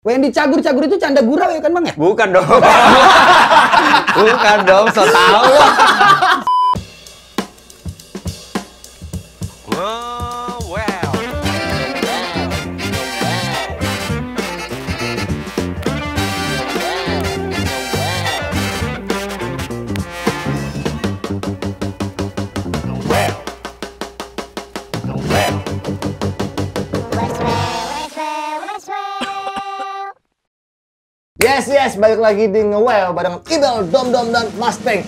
Wendy Cagur itu canda gurau ya kan Bang ya? Bukan dong. Bukan dong, so tau. Yes, balik lagi di Ngewel bareng Ibel, Dom, dan Mustang.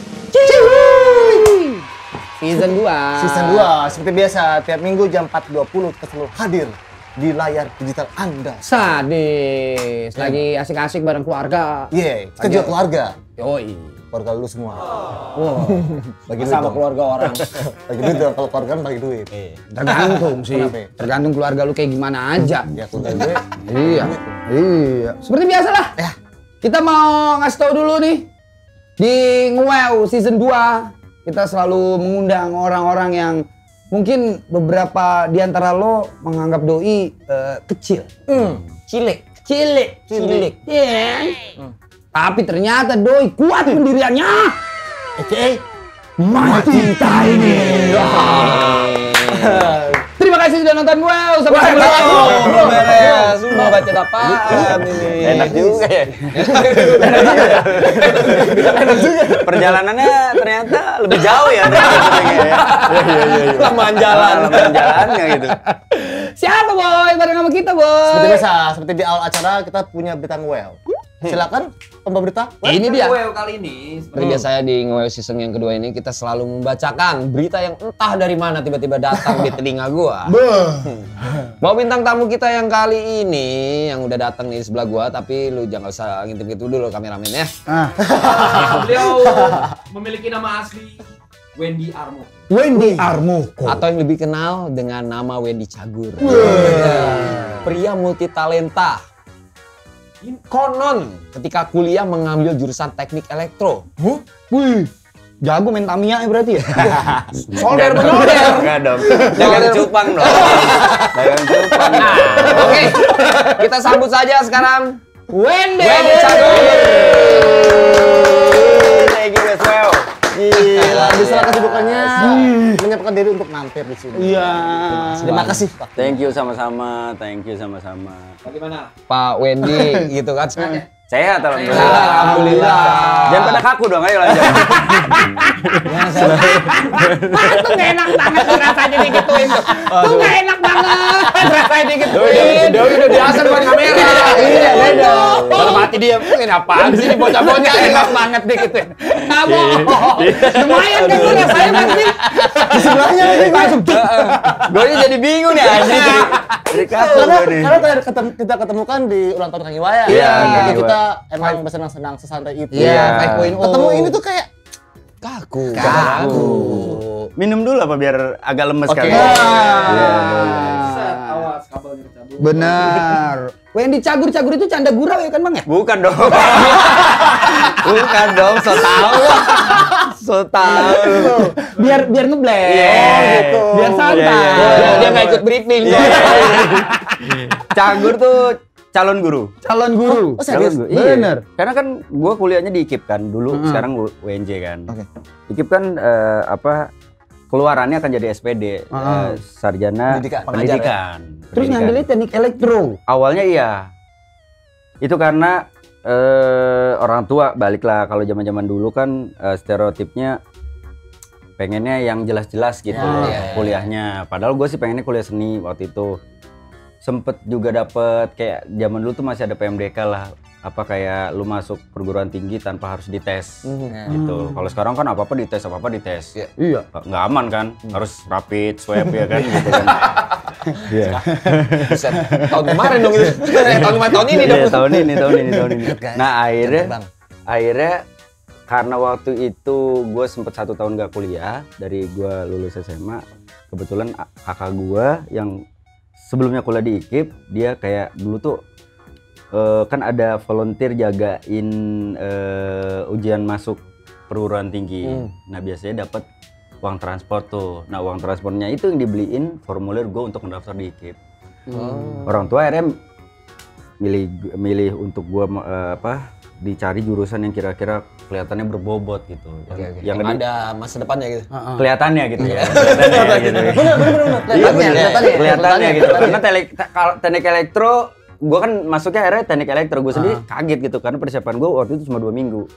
Season 2. Season 2, seperti biasa, tiap minggu jam 4.20 kita selalu hadir di layar digital Anda. Sadis, lagi asik-asik bareng keluarga. Iya, kita juga keluarga. Yoi. Keluarga lu semua. Wow. Bagi duit Sama dong. keluarga orang. Bagi duit dong, kalau keluarga kan bagi duit. Tergantung sih. Kenapa ya? Tergantung keluarga lu kayak gimana aja. Ya, keluarga gue. Iya. Iya. Seperti biasa lah. Ya. Kita mau ngasih tahu dulu nih. Di Ngewel Season 2, kita selalu mengundang orang-orang yang mungkin beberapa di antara lo menganggap doi kecil. Cilik. Iya. Tapi ternyata doi kuat pendiriannya. Oke. Mati ini. Terima kasih sudah nonton Ngewel. Sampai jumpa lagi. Beres, mau baca apaan ini? Enak juga ya. Enak juga. Perjalanannya ternyata lebih jauh ya. Iya. Lamaan jalannya gitu. Siapa boy? Bareng sama kita boy. Seperti biasa, seperti di awal acara kita punya berita Ngewel. Silakan pembawa berita. Ini dia. Ngewel kali ini, seperti biasanya di Ngewel season yang kedua ini kita selalu membacakan berita yang entah dari mana tiba-tiba datang di telinga gua. Mau bintang tamu kita yang kali ini yang udah datang nih sebelah gua, tapi lu jangan usah ngintip gitu dulu kameramen ya. Beliau memiliki nama asli Wendy Armoko. Wendy Armoko. Atau yang lebih kenal dengan nama Wendy Cagur. Pria multitalenta. Konon ketika kuliah mengambil jurusan teknik elektro. Wih, jago main Tamiya ya berarti ya? Solder. Enggak dong. Jangan cupang dong. Jangan cupang. Oke, kita sambut saja sekarang Wendy Cagur. Thank you guys, well. Gila, di sela kesibukannya menyiapkan diri untuk mampir di sini. Iya. Terima kasih, Pak. Thank you sama-sama. Bagaimana? Pak Wendy gitu kan. Sehat alhamdulillah. Alhamdulillah. Jangan pada kaku dong, ayo lanjut. Tuh gak enak banget rasanya digituin tuh. Tuh gak enak banget rasanya digituin. Dia udah biasa depan kamera. Iya, beda. Kalau mati dia mungkin apaan sih bocah-bocah Enak banget digituin. Kamu. Lumayan kan tuh rasanya pasti. Di sebelahnya ini langsung. Gue jadi bingung nih anjing. Jadi kaku gue nih. Karena terakhir kita ketemukan di ulang tahun Kang Iwaya. Iya, Jadi Kang Iwa. kita emang bersenang-senang sesantai itu. Iya, 5.0. Ketemu ini tuh kayak Kaku. Minum dulu apa biar agak lemes Oke. kali. Set, awas kabelnya dicabut. Benar. Wendy Cagur itu canda gurau ya kan Bang ya? Bukan dong. Bukan dong, so tau. So tau. Biar ngeblend. Gitu. Biar santai. Iya. Dia nggak ikut briefing. Cagur tuh calon guru. Calon guru. Oh, serius? Calon guru. Iya. Bener. Karena kan gue kuliahnya di IKIP kan dulu, sekarang WNJ kan. Oke. IKIP kan keluarannya akan jadi SPD, sarjana Pendidikan. pendidikan. Terus ngambilnya teknik elektro. Awalnya iya. Itu karena orang tua baliklah kalau zaman-zaman dulu kan stereotipnya pengennya yang jelas-jelas gitu kuliahnya. Padahal gue sih pengennya kuliah seni waktu itu. Sempet juga dapet kayak zaman dulu tuh masih ada PMDK lah, apa kayak lu masuk perguruan tinggi tanpa harus dites gitu. Kalau sekarang kan apa-apa dites. Iya. Nggak aman kan, harus rapid swab ya kan gitu kan. Iya. Buset, tahun kemarin dong itu. Tahun ini dong. Iya, tahun ini. Nah akhirnya karena waktu itu gue sempet 1 tahun gak kuliah dari gue lulus SMA, kebetulan kakak gue yang sebelumnya kuliah di IKIP, dia kayak dulu tuh kan ada volunteer jagain ujian masuk perguruan tinggi. Nah biasanya dapat uang transport tuh. Nah uang transportnya itu yang dibeliin formulir gue untuk mendaftar di IKIP. Orang tua akhirnya milih untuk gue dicari jurusan yang kira-kira kelihatannya berbobot gitu. Yang ada masa depannya gitu. Kelihatannya gitu ya. Kelihatannya gitu. Karena teknik elektro, gue kan masuknya akhirnya teknik elektro. Gue sendiri kaget gitu karena persiapan gue waktu itu cuma 2 minggu.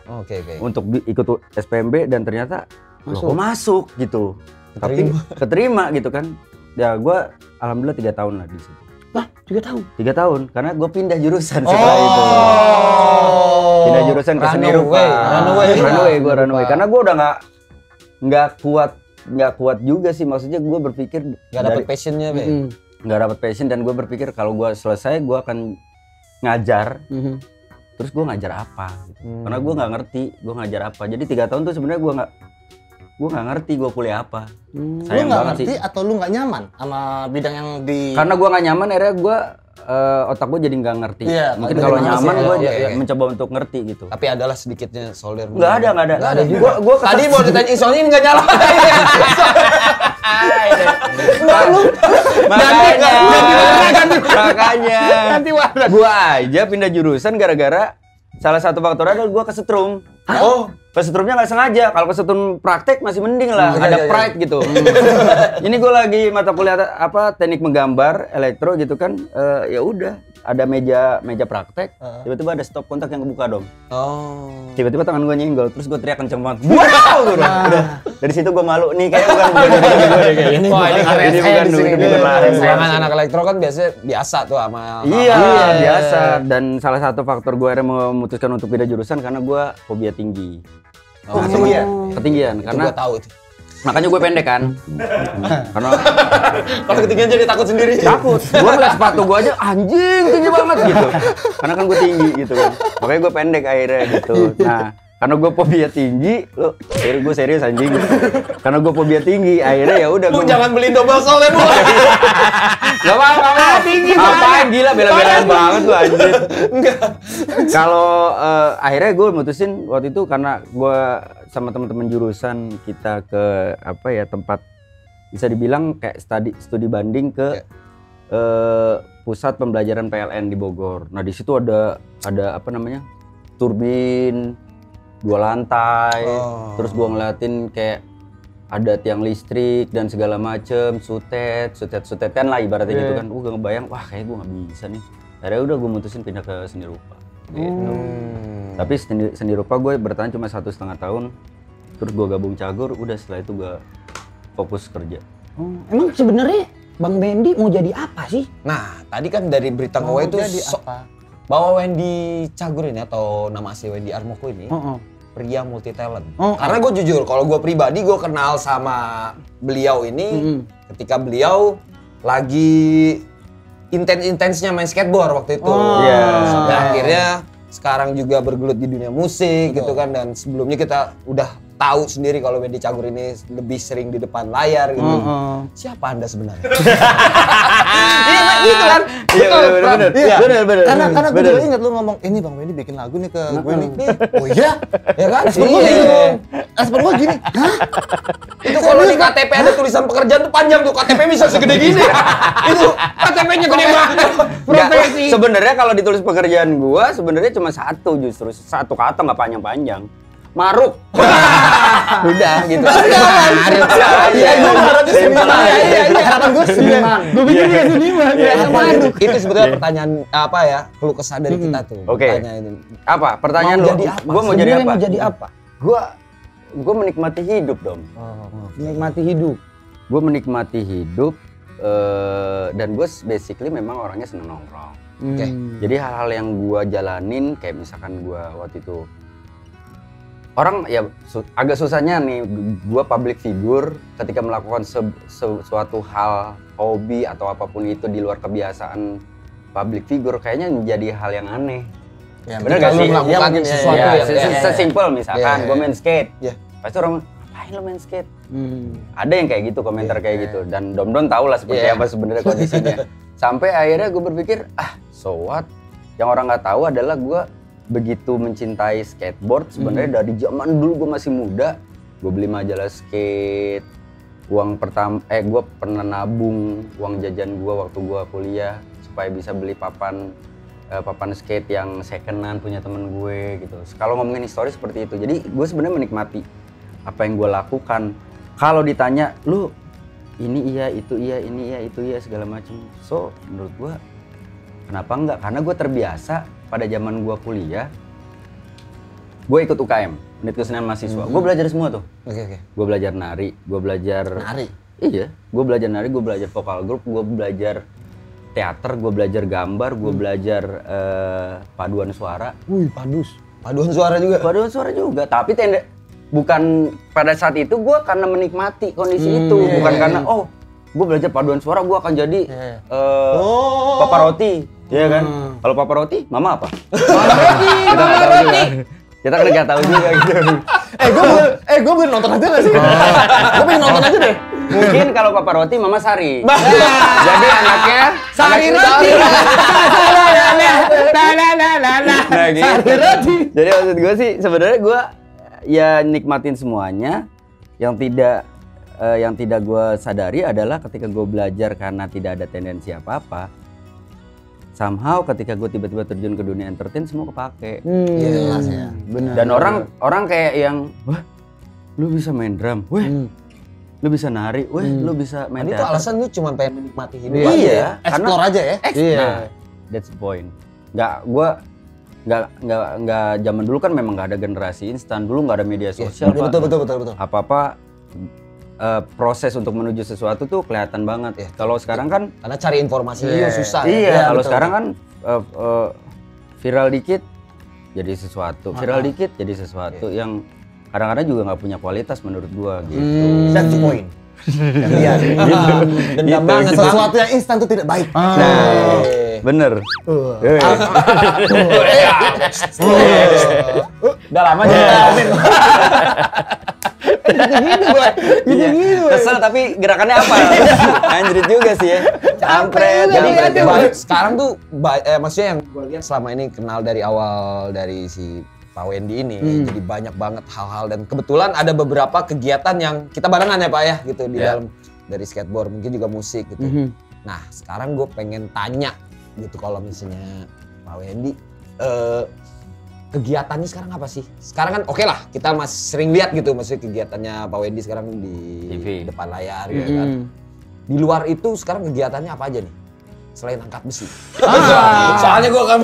Oke. Untuk ikut SPMB dan ternyata masuk gitu. Tapi keterima gitu kan. Ya gue alhamdulillah 3 tahun lah di situ. Wah, 3 tahun? 3 tahun, karena gue pindah jurusan setelah itu. Pindah jurusan ke seni rupa. Runway. Karena gue udah nggak kuat juga sih, maksudnya gue berpikir nggak dapet passionnya, Be. Nggak dapet passion, dan gue berpikir kalau gue selesai gue akan ngajar. Terus gue ngajar apa? Karena gue nggak ngerti gue ngajar apa. Jadi 3 tahun tuh sebenarnya gue nggak ngerti gue kuliah apa. Lu nggak ngerti sih. Atau lu nggak nyaman sama bidang yang di? Karena gue nggak nyaman, akhirnya gue otak gue jadi nggak ngerti. Mungkin kalau nyaman gue mencoba untuk ngerti gitu. Tapi adalah sedikitnya solder. Nggak ada. Gue tadi mau ditanya soalnya ini nggak nyala. Makanya gue aja pindah jurusan gara-gara salah satu faktor adalah gue kesetrum. Kesetrumnya nggak sengaja. Kalau kesetrum praktek masih mending lah, ada pride gitu. Ini gue lagi mata kuliah teknik menggambar elektro gitu kan. Ya udah, ada meja praktek. Tiba-tiba ada stop kontak yang kebuka dong. Tiba-tiba tangan gue nyenggol, terus gue teriak kenceng banget. Wow! Udah. Dari situ gue malu nih, kayak bukan ini bukan anak elektro kan biasa tuh sama. Iya, biasa. Dan salah satu faktor gue akhirnya memutuskan untuk pindah jurusan karena gue fobia tinggi. Ketinggian. Karena gue tahu itu. Makanya gue pendek kan. Karena kalau ketinggian jadi takut sendiri. Takut. Gue ngeliat sepatu gue aja anjing tinggi banget gitu. Karena kan gue tinggi gitu kan. Makanya gue pendek akhirnya gitu. Nah, karena gue fobia tinggi, gue serius anjing. Karena gue fobia tinggi, akhirnya ya udah. Lu jangan beli double sol ya, Bu. Gak apa-apa. Tinggi. Ngapain gila bela-belain banget lu anjing. Enggak. Kalau akhirnya gue mutusin waktu itu karena gue sama teman-teman jurusan kita ke tempat bisa dibilang kayak studi banding ke pusat pembelajaran PLN di Bogor. Nah, di situ ada turbin 2 lantai, terus gua ngeliatin kayak ada tiang listrik dan segala macem, sutetan lah ibaratnya gitu kan. Gua ngebayang, wah kayak gua nggak bisa nih. Akhirnya udah gua mutusin pindah ke seni rupa. Gitu. Tapi seni rupa gue bertahan cuma 1,5 tahun, terus gua gabung cagur. Udah setelah itu gua fokus kerja. Emang sebenarnya Bang Bendy mau jadi apa sih? Nah, tadi kan dari berita gue itu bahwa Wendy Cagur ini atau nama asli Wendy Armoko ini pria multi talent. Karena gue jujur, kalau gue pribadi gue kenal sama beliau ini ketika beliau lagi intensnya main skateboard waktu itu. Sampai akhirnya sekarang juga bergelut di dunia musik gitu kan, dan sebelumnya kita udah tahu sendiri kalau Wendy Cagur ini lebih sering di depan layar gitu. Siapa Anda sebenarnya? Iya gitu kan? Bener. Karena gue juga ingat lu ngomong, ini Bang Wendy bikin lagu nih ke gue nih. Oh iya? Ya kan? Respon gue gini. Respon gue gini. Hah? Itu kalau di KTP ada tulisan pekerjaan tuh panjang tuh, KTP bisa segede gini. Itu KTP-nya gede banget. Profesi. Sebenarnya kalau ditulis pekerjaan gua sebenarnya cuma satu kata nggak panjang-panjang. Maruk. Udah gitu. Harapan gue seniman. Gue pikir dia seniman. Itu sebetulnya pertanyaan keluh kesah dari kita tuh. Oke. Apa? Pertanyaan lu? Gua mau jadi apa? Gua menikmati hidup dong. Menikmati hidup. Gue menikmati hidup dan gue basically memang orangnya seneng nongkrong. Jadi hal-hal yang gue jalanin kayak misalkan gue waktu itu orang ya agak susahnya nih, gue public figure ketika melakukan sesuatu hal, hobi atau apapun itu di luar kebiasaan public figure kayaknya menjadi hal yang aneh. Ya, bener gak sih? Melakukan sesuatu yang sesimpel misalkan gue main skate, pasti orang ngapain lo main skate? Ada yang kayak gitu, komentar kayak gitu, dan Dom tahu lah seperti apa sebenarnya kondisinya. Sampai akhirnya gue berpikir, so what? Yang orang nggak tahu adalah gue begitu mencintai skateboard sebenarnya dari zaman dulu gue masih muda. Gue beli majalah skate, gue pernah nabung uang jajan gue waktu gue kuliah supaya bisa beli papan skate yang secondan punya temen gue gitu. Kalau ngomongin histori seperti itu, jadi gue sebenarnya menikmati apa yang gue lakukan. Kalau ditanya, lu ini iya, itu iya, ini iya, itu iya segala macam. So menurut gue, kenapa enggak? Karena gue terbiasa pada zaman gue kuliah, gue ikut UKM, Unit Kesenian Mahasiswa. Gue belajar semua tuh. Oke. Gue belajar nari, gue belajar Nari? Iya, gue belajar nari, gue belajar vokal grup, gue belajar teater, gue belajar gambar, gue belajar paduan suara. Wih, paduan suara juga. Paduan suara juga, tapi bukan pada saat itu gue karena menikmati kondisi itu, bukan karena gue belajar paduan suara gue akan jadi Papa Roti, ya kan? Kalau Papa Roti, Mama apa? Mama Roti. Kita kan nggak tahu juga gitu. Gue boleh nonton aja nggak sih? Gue pengen nonton aja deh. Mungkin kalau Papa Roti, Mama Sari. Jadi anaknya Sari Roti. Nah, gitu. Sari Roti. Jadi maksud gue sih sebenarnya gue ya nikmatin semuanya. Yang tidak gue sadari adalah ketika gue belajar karena tidak ada tendensi apa-apa. Somehow ketika gue tiba-tiba terjun ke dunia entertain semua kepake. Iya jelas ya. Benar. Dan orang kayak yang, wah, lu bisa main drum, weh, lu bisa nari, weh, lu bisa main Itu teater. alasan lu cuma pengen menikmati hidup. Iya, Explore aja ya. Iya. Nah, that's the point. Nggak zaman dulu kan memang nggak ada generasi instan, dulu nggak ada media sosial, Pak. Betul. Apa-apa proses untuk menuju sesuatu tuh kelihatan banget ya. Kalau sekarang kan Karena cari informasinya susah. iya, kalau betul. sekarang kan viral dikit jadi sesuatu, viral dikit jadi sesuatu yang kadang-kadang juga nggak punya kualitas menurut gua gitu. That's the point. Iya. Dendam banget. Sesuatu yang instan itu tidak baik. Nah, bener. Udah lama aja. Gitu. Kesel tapi gerakannya apa? Anjrit juga sih ya. Campret. Jadi Campret. sekarang tuh maksudnya yang gue lihat selama ini kenal dari awal dari si Pak Wendy ini jadi banyak banget hal-hal dan kebetulan ada beberapa kegiatan yang kita barengan ya Pak ya gitu di dalam dari skateboard mungkin juga musik gitu. Nah sekarang gue pengen tanya gitu kalau misalnya Pak Wendy kegiatannya sekarang apa sih? Sekarang kan oke lah kita masih sering lihat gitu maksudnya kegiatannya Pak Wendy sekarang di TV. depan layar gitu kan. Di luar itu sekarang kegiatannya apa aja nih? Selain angkat besi. Soalnya gue kan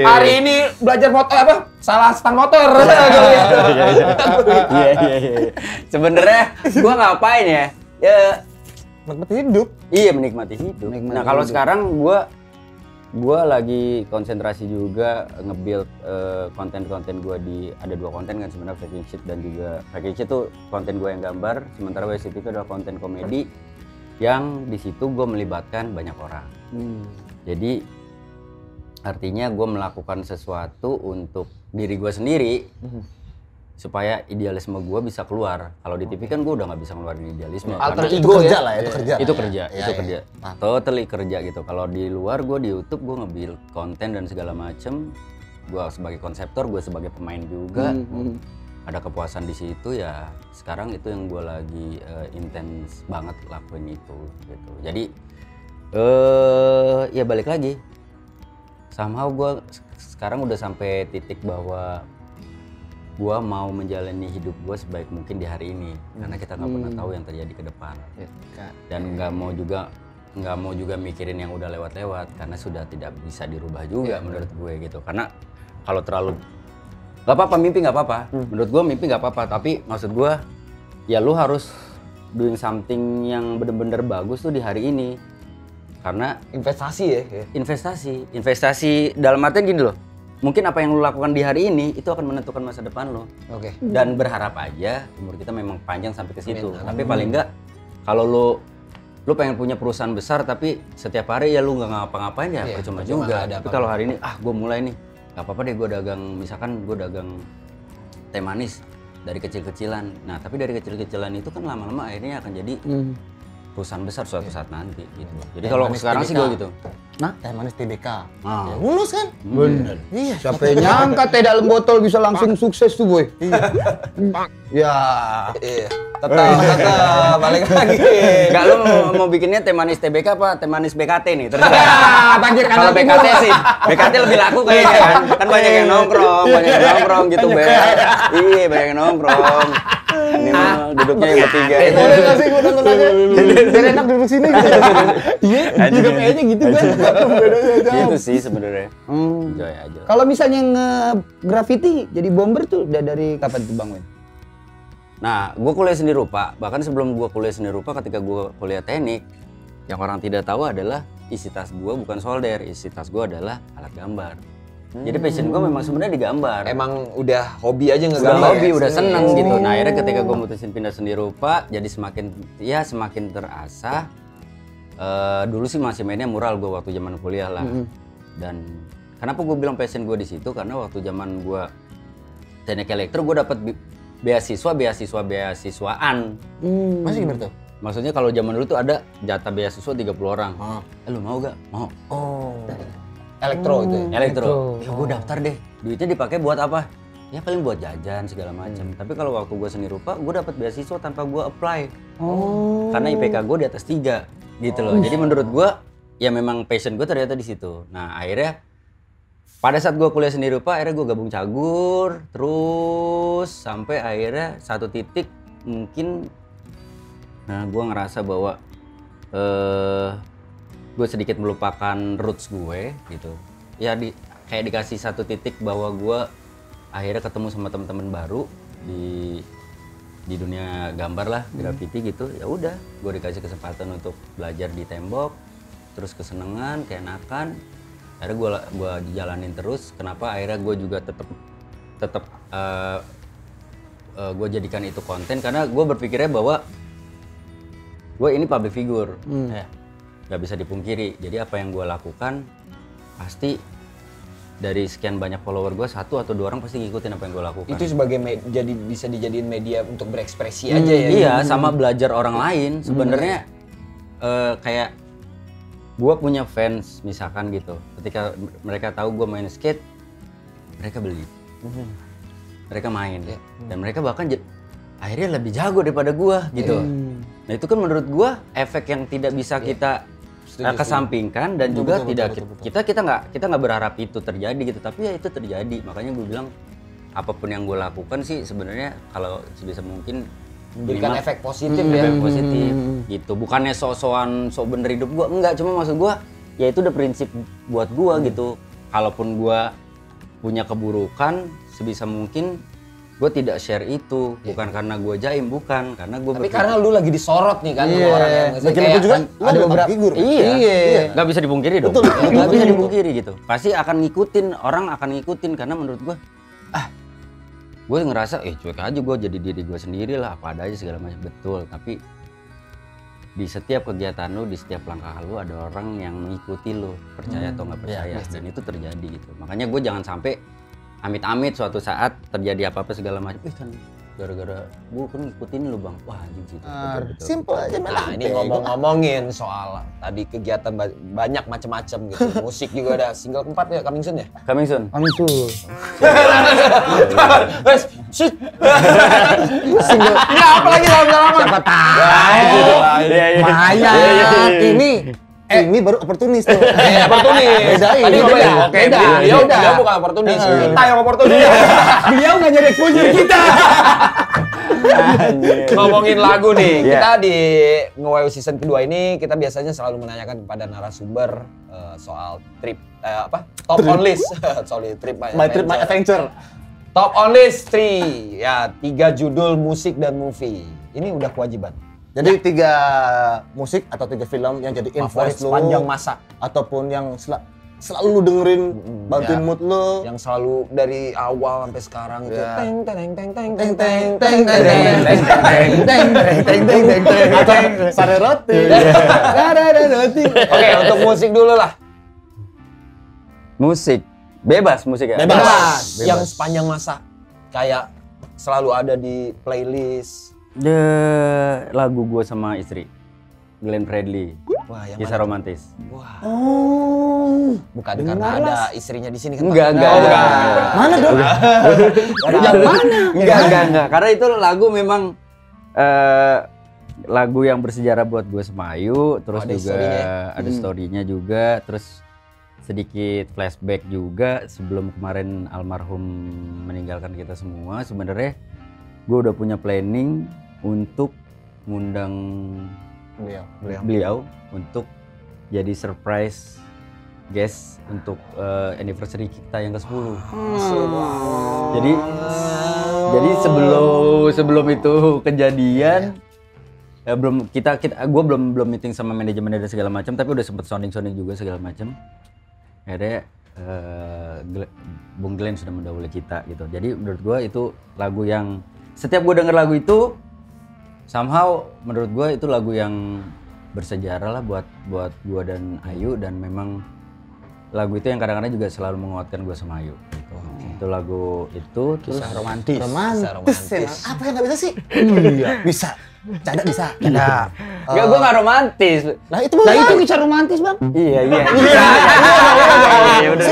hari ini belajar motor apa? Salah stang motor. Iya. Sebenarnya gua ngapain ya? Ya Menikmati hidup. iya menikmati hidup. Nah, kalau sekarang gua lagi konsentrasi juga nge-build konten-konten gua ada 2 konten kan sebenarnya, Faking Shit dan juga Faking Shit tuh konten gua yang gambar, sementara WCT itu adalah konten komedi yang di situ gue melibatkan banyak orang. Jadi artinya gue melakukan sesuatu untuk diri gue sendiri supaya idealisme gue bisa keluar. Kalau di TV kan gue udah nggak bisa ngeluarin idealisme. Alter karena ego kerja ya? lah ya, itu kerja. itu lah kerja, ya. itu kerja, totally kerja gitu. Kalau di luar gue di YouTube gue nge-build konten dan segala macem. Gue sebagai konseptor, gue sebagai pemain juga. Ada kepuasan di situ ya. Sekarang itu yang gue lagi intens banget lakuin itu gitu. Jadi ya balik lagi. Somehow gue sekarang udah sampai titik bahwa gue mau menjalani hidup gue sebaik mungkin di hari ini karena kita nggak pernah tahu yang terjadi ke depan. Dan nggak mau juga mikirin yang udah lewat-lewat karena sudah tidak bisa dirubah juga menurut gue gitu. Karena kalau terlalu gak apa-apa mimpi nggak apa-apa. Menurut gue mimpi nggak apa-apa, tapi maksud gue ya lu harus doing something yang bener-bener bagus tuh di hari ini. Karena Investasi ya? investasi dalam artian gini loh. Mungkin apa yang lu lakukan di hari ini itu akan menentukan masa depan lo. Oke. Dan berharap aja umur kita memang panjang sampai ke situ. Tapi paling enggak kalau lu pengen punya perusahaan besar tapi setiap hari ya lu nggak ngapa-ngapain ya percuma juga. Tapi kalau hari ini gue mulai nih, nggak apa-apa deh gue dagang, misalkan gue dagang teh manis dari kecil-kecilan. Nah tapi dari kecil-kecilan itu kan lama-lama akhirnya akan jadi perusahaan besar suatu saat nanti gitu. Jadi kalau sekarang sih gue gitu. Teh manis TBK. Ya, lulus kan? Bener. Iya. Siapa yang nyangka teh dalam botol bisa langsung sukses tuh boy. Iya. Iya. Tetap balik lagi. Enggak, lu mau bikinnya teh manis TBK apa teh manis BKT nih? Terserah. Kalau BKT sih, BKT lebih laku kayaknya kan. Kan banyak yang nongkrong gitu, Be. Iya, banyak yang nongkrong. Ini mah duduknya yang bertiga. Boleh nggak sih gue nonton aja? Biar enak duduk sini gitu. Iya, juga kayaknya gitu kan. Gitu sih sebenarnya. Enjoy aja. Kalau misalnya nge-graffiti jadi bomber tuh udah dari kapan tuh Bang Wen? Nah, gue kuliah seni rupa. Bahkan sebelum gue kuliah seni rupa, ketika gue kuliah teknik, yang orang tidak tahu adalah isi tas gue bukan solder, isi tas gue adalah alat gambar. Jadi passion gue memang sebenarnya digambar. Emang udah hobi aja Udah ngegambar. hobi, udah seneng gitu. Nah akhirnya ketika gue mutusin pindah seni rupa, jadi semakin terasah. Dulu sih masih mainnya mural gue waktu zaman kuliah lah. Dan kenapa gue bilang passion gue di situ? Karena waktu zaman gue teknik elektro, gue dapet beasiswaan. Masih gimana tuh? Maksudnya kalau zaman dulu tuh ada jatah beasiswa 30 orang. Lu mau gak? Mau. Elektro itu ya? Elektro. Ya gue daftar deh. Duitnya dipakai buat apa? Ya paling buat jajan segala macam. Tapi kalau waktu gue seni rupa, gue dapat beasiswa tanpa gue apply. Karena IPK gue di atas 3 gitu loh. Jadi menurut gue ya memang passion gue ternyata di situ. Nah akhirnya pada saat gue kuliah seni rupa, akhirnya gue gabung cagur, terus sampai akhirnya satu titik mungkin, nah gue ngerasa bahwa gue sedikit melupakan roots gue gitu. Ya kayak dikasih satu titik bahwa gue akhirnya ketemu sama teman-teman baru di dunia gambar lah, graffiti gitu. Ya udah, gue dikasih kesempatan untuk belajar di tembok, terus kesenangan, keenakan. Akhirnya gue jalanin terus. Kenapa akhirnya gue juga tetap gue jadikan itu konten, karena gue berpikirnya bahwa gue ini public figure. Ya, gak bisa dipungkiri. Jadi apa yang gue lakukan pasti dari sekian banyak follower gue, 1 atau 2 orang pasti ngikutin apa yang gue lakukan. Itu sebagai jadi bisa dijadiin media untuk berekspresi aja ya. Iya, sama belajar orang lain. Sebenarnya kayak gue punya fans misalkan gitu. Ketika mereka tahu gue main skate, mereka beli, mereka main, dan mereka bahkan akhirnya lebih jago daripada gue gitu. Nah itu kan menurut gue efek yang tidak bisa kita kesampingkan, dan juga kita nggak berharap itu terjadi gitu, tapi ya itu terjadi. Makanya gue bilang apapun yang gue lakukan sih sebenarnya kalau sebisa mungkin memberikan efek positif efek positif gitu. Bukannya sok bener hidup gue, enggak, cuma maksud gue ya itu udah prinsip buat gue gitu. Kalaupun gue punya keburukan, sebisa mungkin gue tidak share itu, bukan karena gue jaim, bukan karena gue. Tapi karena lu lagi disorot nih kan sama orang yang kayak juga ada beberapa figur. Iya. Nggak bisa dipungkiri dong. Nggak bisa dipungkiri gitu. Pasti akan ngikutin, orang akan ngikutin, karena menurut gue, gue ngerasa cuek aja, gue jadi diri gue sendiri lah, apa ada aja segala macam. Betul, tapi di setiap kegiatan lu, di setiap langkah lu ada orang yang mengikuti lu, percaya atau nggak percaya, dan itu terjadi gitu. Makanya gue jangan sampai amit-amit suatu saat terjadi apa-apa segala macam, kan gara-gara gue kan ngikutin lu bang, wah anjing sih. Simple aja. Nah ini ngomongin soal tadi kegiatan banyak macam-macam gitu. Musik juga ada single keempat ya, coming soon ya? Coming soon. Single. Ya apalagi lama-lama. Siapa tahu. Bahaya. Ini baru oportunis tuh. Oportunis. Tadi beda. Dia bukan oportunis. Kita yang oportunis. Beliau nggak nyari exposure kita. Ngomongin lagu nih, kita di Nge-WU season kedua ini kita biasanya selalu menanyakan kepada narasumber soal trip top on list. Sorry, trip my adventure. Top on list 3 ya, 3 judul musik dan movie. Ini udah kewajiban. Jadi 3 musik atau 3 film yang jadi influence lu sepanjang masa, ataupun yang selalu lu dengerin, bantuin mood lu, yang selalu dari awal sampai sekarang itu teng teng teng teng teng teng atau sare roti. Oke, untuk musik dulu lah. Musik bebas, musik ya. Bebas. Yang sepanjang masa kayak selalu ada di playlist. Lagu gue sama istri, Glenn Fredly. Wah, yang Kisah romantis. Wah. Bukan karena ada istrinya di sini kan? Enggak. Mana dong? Yang mana? Enggak. Karena itu lagu memang lagu yang bersejarah buat gue sama Ayu, terus ada juga ada story-nya juga, terus sedikit flashback juga sebelum kemarin almarhum meninggalkan kita semua. Sebenarnya gue udah punya planning untuk ngundang beliau untuk jadi surprise guest untuk anniversary kita yang ke-10. Jadi sebelum itu kejadian gue belum meeting sama manajemen dan segala macam, tapi udah sempet sounding juga segala macam. Akhirnya Bung Glenn sudah mendahului kita gitu. Jadi menurut gue itu lagu yang setiap gue denger lagu itu somehow menurut gue itu lagu yang bersejarah lah buat gue dan Ayu, dan memang lagu itu yang kadang-kadang juga selalu menguatkan gue sama Ayu gitu. Itu lagu itu terus romantis. Apa yang nggak bisa sih? Bisa. Canda bisa. Canda. Enggak, gue nggak romantis. Nah itu kisah romantis bang. Iya. Itu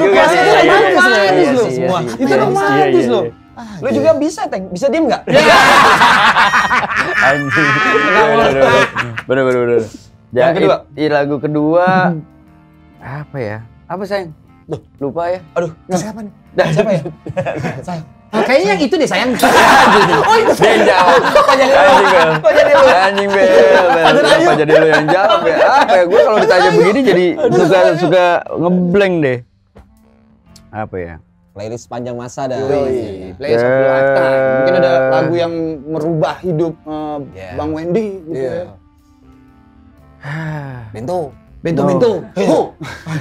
romantis loh semua. Itu romantis loh. Lu juga bisa, Teng. Bisa diem nggak? Anjing. Bener. Yang kedua? Lagu kedua apa ya? Apa sayang? Duh, lupa ya. Aduh, siapa nih? siapa ya? Kayaknya yang itu deh sayang. Oh itu. Dia yang jawab. Anjing Bel. Apa jadi lu yang jawab ya? Apa ya? Gue kalau ditanya begini jadi suka ngeblank deh. Apa ya? Playlist sepanjang masa dah. Playlist of lifetime. Mungkin ada lagu yang merubah hidup Bang Wendy gitu ya. Bento.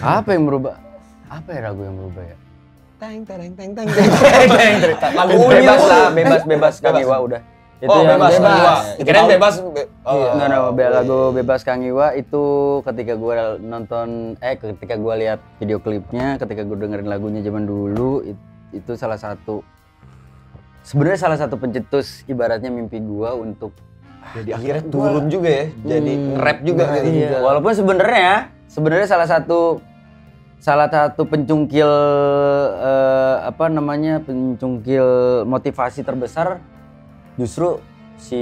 Apa yang merubah? Apa ya lagu yang merubah ya? Teng. Lagu bebas Kangiwa udah. Itu yang bebas. Kirain bebas. Lagu bebas Kangiwa itu ketika gue ketika gue lihat video klipnya, ketika gue dengerin lagunya zaman dulu, itu salah satu pencetus ibaratnya mimpi gue untuk jadi akhirnya turun juga ya, jadi rap juga gitu. Iya. Walaupun sebenarnya salah satu pencungkil pencungkil motivasi terbesar justru si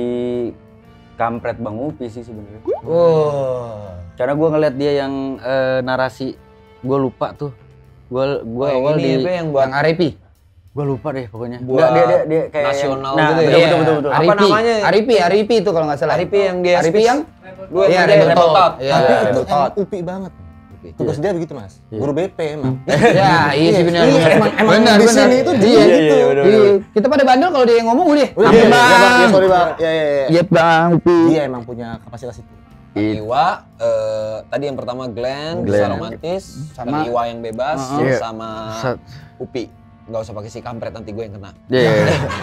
kampret Bang Upi sih sebenarnya. Karena gue ngeliat dia yang narasi, gue lupa tuh. Gue awal di yang RIP. Gue lupa deh pokoknya. Buat dia kayak nasional yang, gitu ya. Betul. Apa namanya? RIP itu kalau nggak salah. RIP yang dia RIP yang Rebel Tot. Tapi itu emang Upi banget. Tugas dia begitu Mas. Guru BP emang. Ya iya sih benar. Emang di sini itu dia gitu. Kita pada bandel kalau dia yang ngomong udah. Sorry Bang. Iya Bang Upi. Dia emang punya kapasitas itu. Iwa, tadi yang pertama Glenn. Bisa romantis, sama Iwa yang bebas, sama Upi. Nggak usah pakai si kampret, nanti gue yang kena. Dia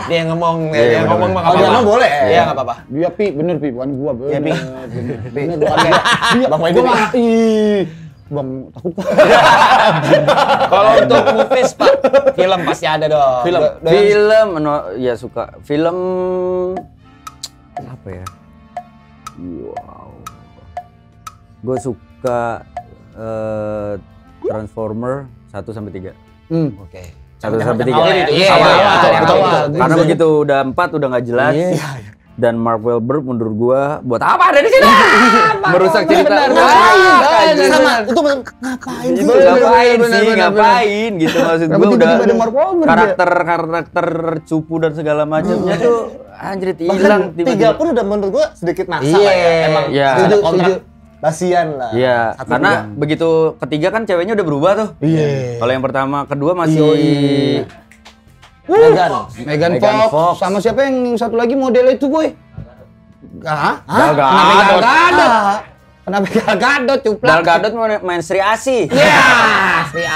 yang ngomong, dia ngomong nggak apa-apa. Dia ngomong boleh. Iya nggak apa-apa. Dia bener bukan gua. Iya Pi. Bang Wendy. Bang takut. Kalau untuk movies Pak, film pasti ada dong. Film ya suka. Film apa ya? Wow. Gue suka Transformer 1-3. Oke. 1-3. Awal. Karena begitu udah 4 udah nggak jelas. Dan Mark Wahlberg menurut gua buat apa ada di sini? Merusak cerita. Sama itu ngapain gitu maksud gua udah karakter cupu dan segala macamnya tuh anjir hilang tiga pun udah menurut gua sedikit maksa lah ya. Emang setuju. Basian lah. Iya, karena begitu ketiga kan ceweknya udah berubah tuh. Iya. Kalau yang pertama, kedua masih Megan Fox. Sama siapa yang satu lagi modelnya itu boy? Kenapa Gal Gadot cuplak? Gal Gadot main Sri Asi. Iya, Sri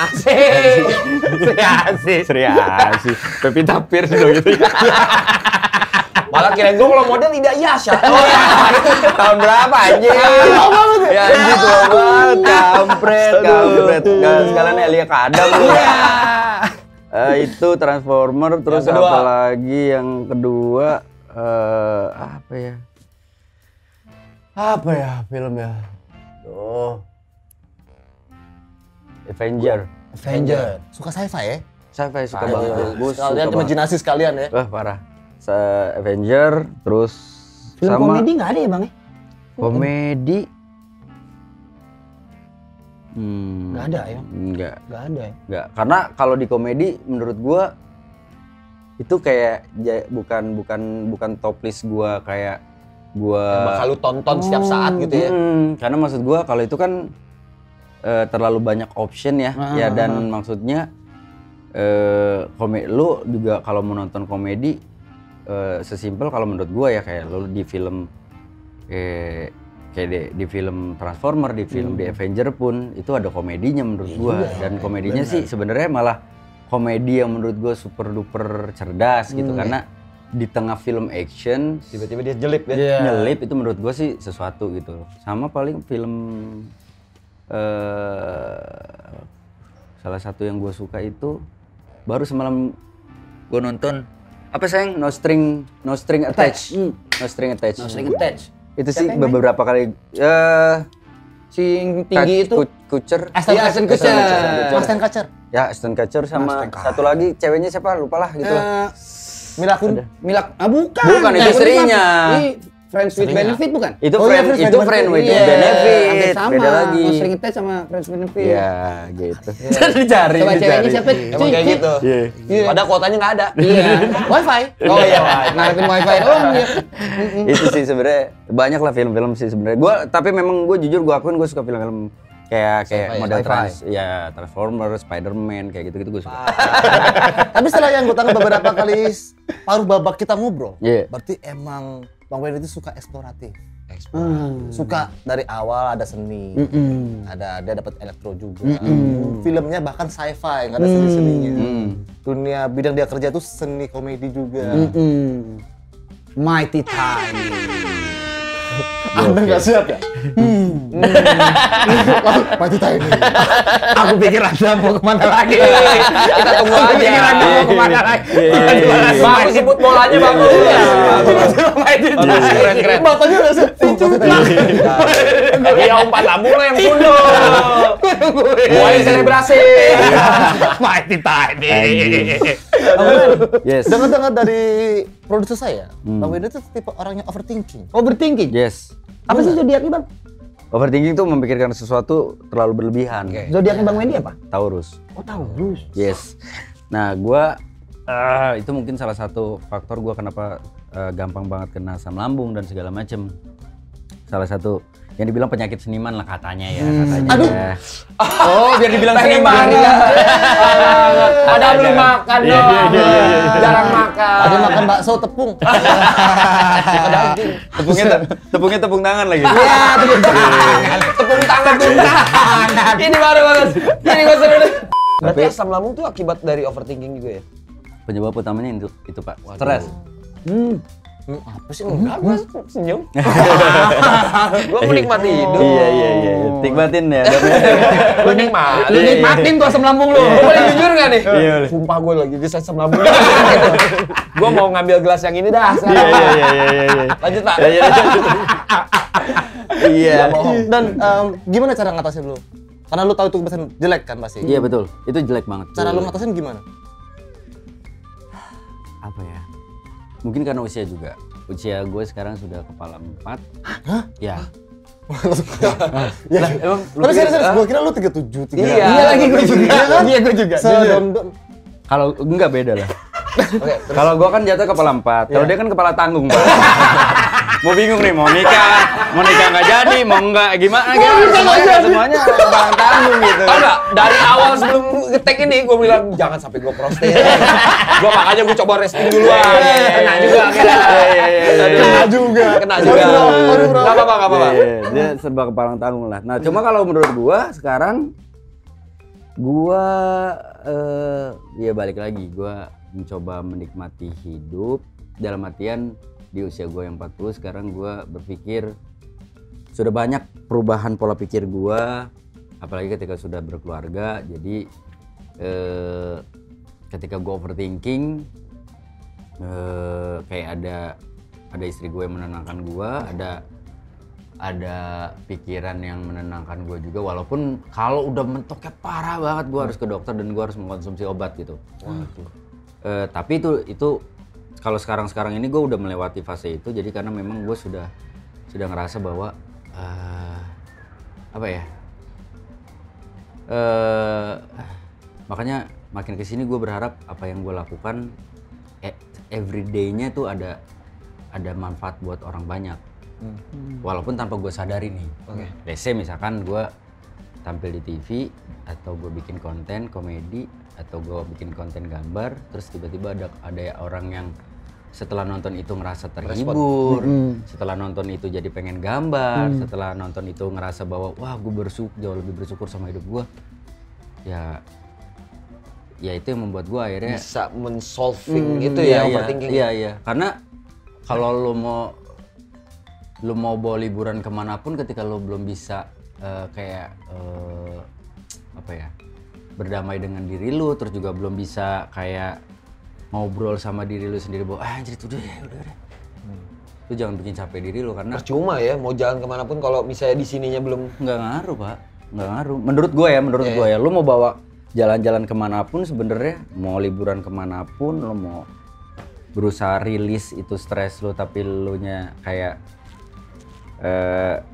Asi. Pevita Pierce gitu ya. Malah kirain gue kalau model tidak Yasha. Tahun berapa anjing? Ya anjing tua banget, kampret. Sekalian Elia Kadam. Itu Transformer, terus apa lagi yang kedua apa ya film ya? Avenger. Suka sci-fi ya? Sci-fi suka banget. Kalian imajinasi sekalian ya? Wah parah. Avenger, terus Film sama komedi nggak ada ya bang? komedi. Nggak ada ya? Enggak. Nggak ada ya? Enggak, karena kalau di komedi menurut gua itu kayak bukan top list gua kayak gua Bakal lu tonton setiap saat gitu ya. karena maksud gua kalau itu kan terlalu banyak option ya, ya dan maksudnya komedi lu juga kalau mau nonton komedi sesimpel kalau menurut gua ya kayak lu di film kayak di film Transformer, di film The Avenger pun itu ada komedinya menurut gua dan komedinya sih sebenarnya malah komedi yang menurut gua super duper cerdas gitu karena di tengah film action Tiba-tiba dia jelip ya. nyelip itu menurut gua sih sesuatu gitu. Sama paling film salah satu yang gua suka itu baru semalam gua nonton apa sayang No String Attached. No String Attached. Itu sih beberapa kali Si yang tinggi itu Kutcher. Ashton Kutcher. Ashton Kutcher. Ya, Ashton Kutcher sama satu lagi ceweknya siapa? Lupa lah gitu lah. Mila Kun. Bukan. Bukan, itu istrinya. Ini Friends with Benefit bukan? Itu Oh, iya, friend with Iya, benefit. hampir sama. Beda lagi. Sering tes sama Friends with Benefit. Iya, gitu. Dicari. Coba ceweknya siapa? Emang kayak gitu. Iya. Padahal kuotanya nggak ada. Iya. Wifi. Oh iya, ngarepin wifi doang dia. Itu sih sebenarnya banyak lah film-film sih sebenarnya. Tapi memang gue jujur gue akuin gue suka film-film kayak model Transformers, Spider-Man kayak gitu-gitu gue suka. Tapi setelah yang gue tangkap beberapa kali paruh babak kita ngobrol, Iya. berarti emang Bang Wendy itu suka eksploratif. Suka dari awal ada seni, ada dia dapat elektro juga. Filmnya bahkan sci-fi, nggak ada seni-seninya. Dunia bidang dia kerja itu seni komedi juga. Mighty Tiny. Anda nggak siap ya? Mighty Tiny. Aku pikir Anda mau kemana lagi? Kita tunggu aja. Pikir Anda mau kemana lagi? Bang, sebut bolanya bang. Keren. Matanya nggak siap. Iya umpan lambung lo yang kuno. Gua yang selebrasi. Mighty Tiny. Yes. Dengar-dengar dari produser saya, Bang Wendy itu tipe orang yang overthinking. Overthinking? Yes. Apa sih zodiaknya bang? Overthinking tuh memikirkan sesuatu terlalu berlebihan. Zodiaknya Bang Wendy apa? Taurus. Oh Taurus. Yes. Nah, gua itu mungkin salah satu faktor gua kenapa gampang banget kena asam lambung dan segala macem. Salah satu yang dibilang penyakit seniman lah katanya ya. Aduh. Oh biar dibilang seniman. Padahal belum makan dong. Jarang makan. Ada makan bakso tepung. Tepungnya tepung tangan lagi. Iya, Tepung tangan. Ini baru banget. Ini gue seru deh. Berarti asam lambung tuh akibat dari overthinking juga ya? Penyebab utamanya itu Pak. Stres. Apa sih enggak? Gue senyum. Gue menikmati hidup. Iya. Nikmatin ya. Gue nikmatin. Lu nikmatin tuh asam lambung lu. Gue boleh jujur gak nih? Iya. Sumpah gue lagi bisa asam lambung. Gue mau ngambil gelas yang ini dah. Iya. Lanjut Pak. Iya. Dan gimana cara ngatasin lu? Karena lu tahu itu kebiasaan jelek kan pasti. Iya betul. Itu jelek banget. Cara lu ngatasin gimana? Apa ya? Mungkin karena usia juga. Usia gue sekarang sudah kepala 4. Hah? Ya. Tapi serius, gue kira lu 37, 3. Iya lagi gue juga. Iya gue juga. Kalau enggak beda lah. Kalau gue kan jatuh kepala 4. Kalau dia kan kepala tanggung, Pak. Mau bingung nih, mau nikah nggak jadi, mau enggak gimana semuanya bang tanggung gitu. Tau nggak? Dari awal sebelum ngetek ini gue bilang jangan sampai gue prostate. Gue makanya gue coba resting duluan. Kena juga akhirnya. Kena juga. Gak apa-apa. Dia serba kepala tanggung lah. Nah cuma kalau menurut gue sekarang gue ya balik lagi gue mencoba menikmati hidup dalam artian di usia gue yang 40 sekarang gue berpikir sudah banyak perubahan pola pikir gue apalagi ketika sudah berkeluarga jadi ketika gue overthinking kayak ada istri gue yang menenangkan gue ada pikiran yang menenangkan gue juga walaupun kalau udah mentoknya parah banget gue harus ke dokter dan gue harus mengkonsumsi obat gitu. Tapi itu kalau sekarang ini gue udah melewati fase itu, jadi karena memang gue sudah ngerasa bahwa apa ya, makanya makin kesini gue berharap apa yang gue lakukan everyday-nya tuh ada manfaat buat orang banyak. Walaupun tanpa gue sadari nih. Let's say misalkan gue tampil di TV atau gue bikin konten komedi atau gue bikin konten gambar, terus tiba-tiba ada orang yang setelah nonton itu ngerasa terhibur, setelah nonton itu jadi pengen gambar, setelah nonton itu ngerasa bahwa wah gue jauh lebih bersyukur sama hidup gue, ya itu yang membuat gue akhirnya bisa men-solving itu ya, overthinking. Iya. Karena kalau lo mau bawa liburan kemanapun, ketika lo belum bisa berdamai dengan diri lo, terus juga belum bisa kayak ngobrol sama diri lo sendiri bahwa anjir itu udah. Lo jangan bikin capek diri lo, karena percuma ya mau jalan kemanapun kalau misalnya di sininya belum. Nggak ngaruh Pak, nggak ngaruh. Menurut gue ya, lo mau bawa jalan-jalan kemanapun sebenarnya, mau liburan kemanapun, lo mau berusaha rilis itu stres lo, tapi lo nya kayak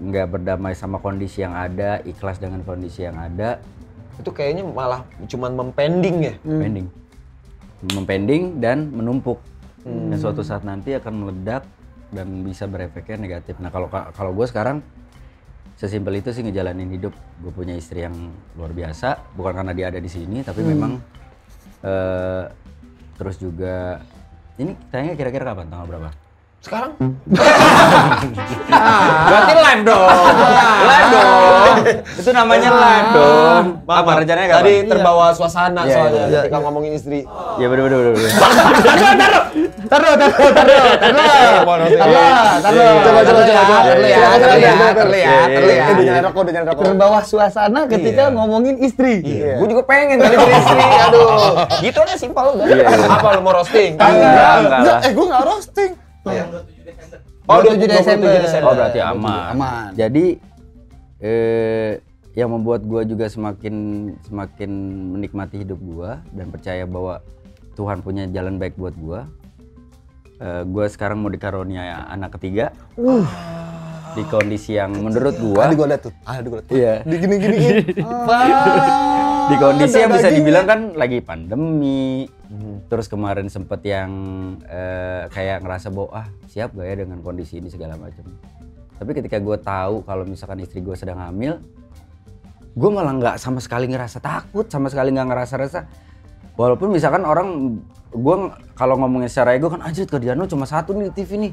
nggak berdamai sama kondisi yang ada, ikhlas dengan kondisi yang ada, itu kayaknya malah cuman mempending ya. Mempending dan menumpuk, dan suatu saat nanti akan meledak dan bisa berefeknya negatif. Nah kalau gue sekarang sesimpel itu sih ngejalanin hidup. Gue punya istri yang luar biasa, bukan karena dia ada di sini, tapi memang terus juga ini tanya kira-kira kapan, tanggal berapa? Sekarang? Berarti live dong. Live dong. Itu namanya live dong. Apa rencananya kapan? Tadi terbawa suasana soalnya iya. ketika ngomongin istri. Iya bener. Taruh. Terlihat. Udah rokok. Terbawa suasana ketika ngomongin istri. Gue juga pengen kali beristri. Aduh. Gitu aja simpel udah. Apa lu mau roasting? Enggak. Gue nggak roasting. Oh 27 Desember. Oh berarti aman. Jadi yang membuat gua juga semakin menikmati hidup gua dan percaya bahwa Tuhan punya jalan baik buat gua. Gua sekarang mau dikaruniai anak ketiga. Di kondisi yang menurut gua. Tadi gua liat tuh. Iya. Di gini. Di kondisi yang bisa dibilang kan lagi pandemi. Terus kemarin sempet yang kayak ngerasa bahwa siap gak ya dengan kondisi ini segala macam. Tapi ketika gue tahu kalau misalkan istri gue sedang hamil, gue malah nggak sama sekali ngerasa takut, sama sekali nggak ngerasa. Walaupun misalkan orang, gue kalau ngomongin secara ego kan anjir Kardiano cuma satu nih TV nih.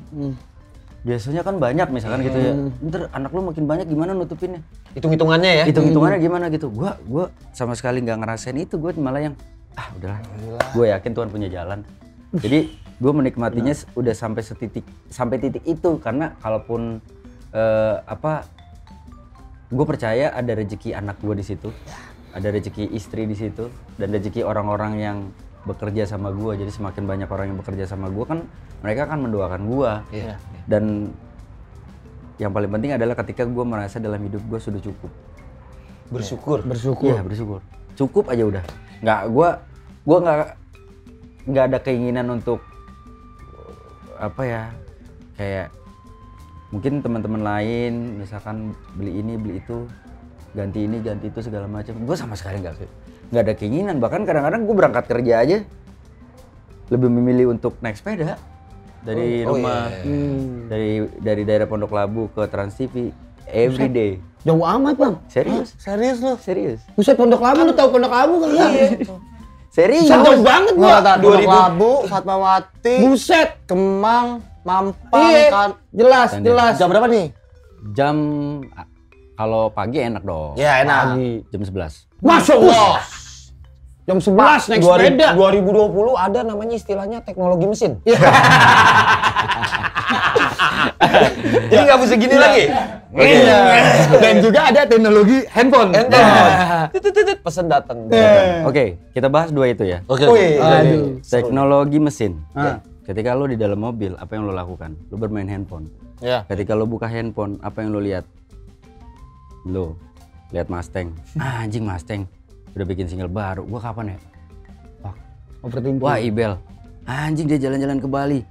Biasanya kan banyak misalkan gitu ya. Ntar anak lu makin banyak gimana nutupinnya? Hitung-hitungannya ya? Hitung-hitungannya gimana gitu. Gue sama sekali nggak ngerasain itu, gue malah yang udahlah. Gue yakin Tuhan punya jalan. Jadi gue menikmatinya udah sampai titik itu, karena kalaupun gue percaya ada rezeki anak gue di situ, ada rezeki istri di situ, dan rezeki orang-orang yang bekerja sama gue. Jadi semakin banyak orang yang bekerja sama gue kan mereka akan mendoakan gue. Dan yang paling penting adalah ketika gue merasa dalam hidup gue sudah cukup. Bersyukur. Iya bersyukur. Cukup aja udah. Gue nggak ada keinginan untuk kayak mungkin teman-teman lain misalkan beli ini beli itu, ganti ini ganti itu segala macam. Gue sama sekali nggak ada keinginan. Bahkan kadang-kadang gue berangkat kerja aja lebih memilih untuk naik sepeda dari rumah, dari daerah Pondok Labu ke Trans TV every day. Jauh amat Bang. Serius lu? Buset, Pondok Labu, lu tahu Pondok Labu kan? Serius? Jauh banget gua. Pondok Labu, Fatmawati, Buset, Kemang, Mampang, kan. Jelas. Jam berapa nih? Jam kalau pagi enak dong. Ya enak. Jam 11. Masya Allah. Jam 11 naik sepeda. 2020 ada namanya istilahnya teknologi mesin. Jadi nggak bisa gini lagi. Iya. Dan juga ada teknologi handphone. Pesan datang. Oke, kita bahas dua itu ya. Oke. Aduh. Teknologi mesin. Ketika lo di dalam mobil, apa yang lo lakukan? Lo bermain handphone. Ya. Ketika lo buka handphone, apa yang lo lihat? Lo lihat Mustang. Anjing Mustang udah bikin single baru. Gua kapan ya? Overthinking. Wah, Ibel Anjing dia jalan-jalan ke Bali.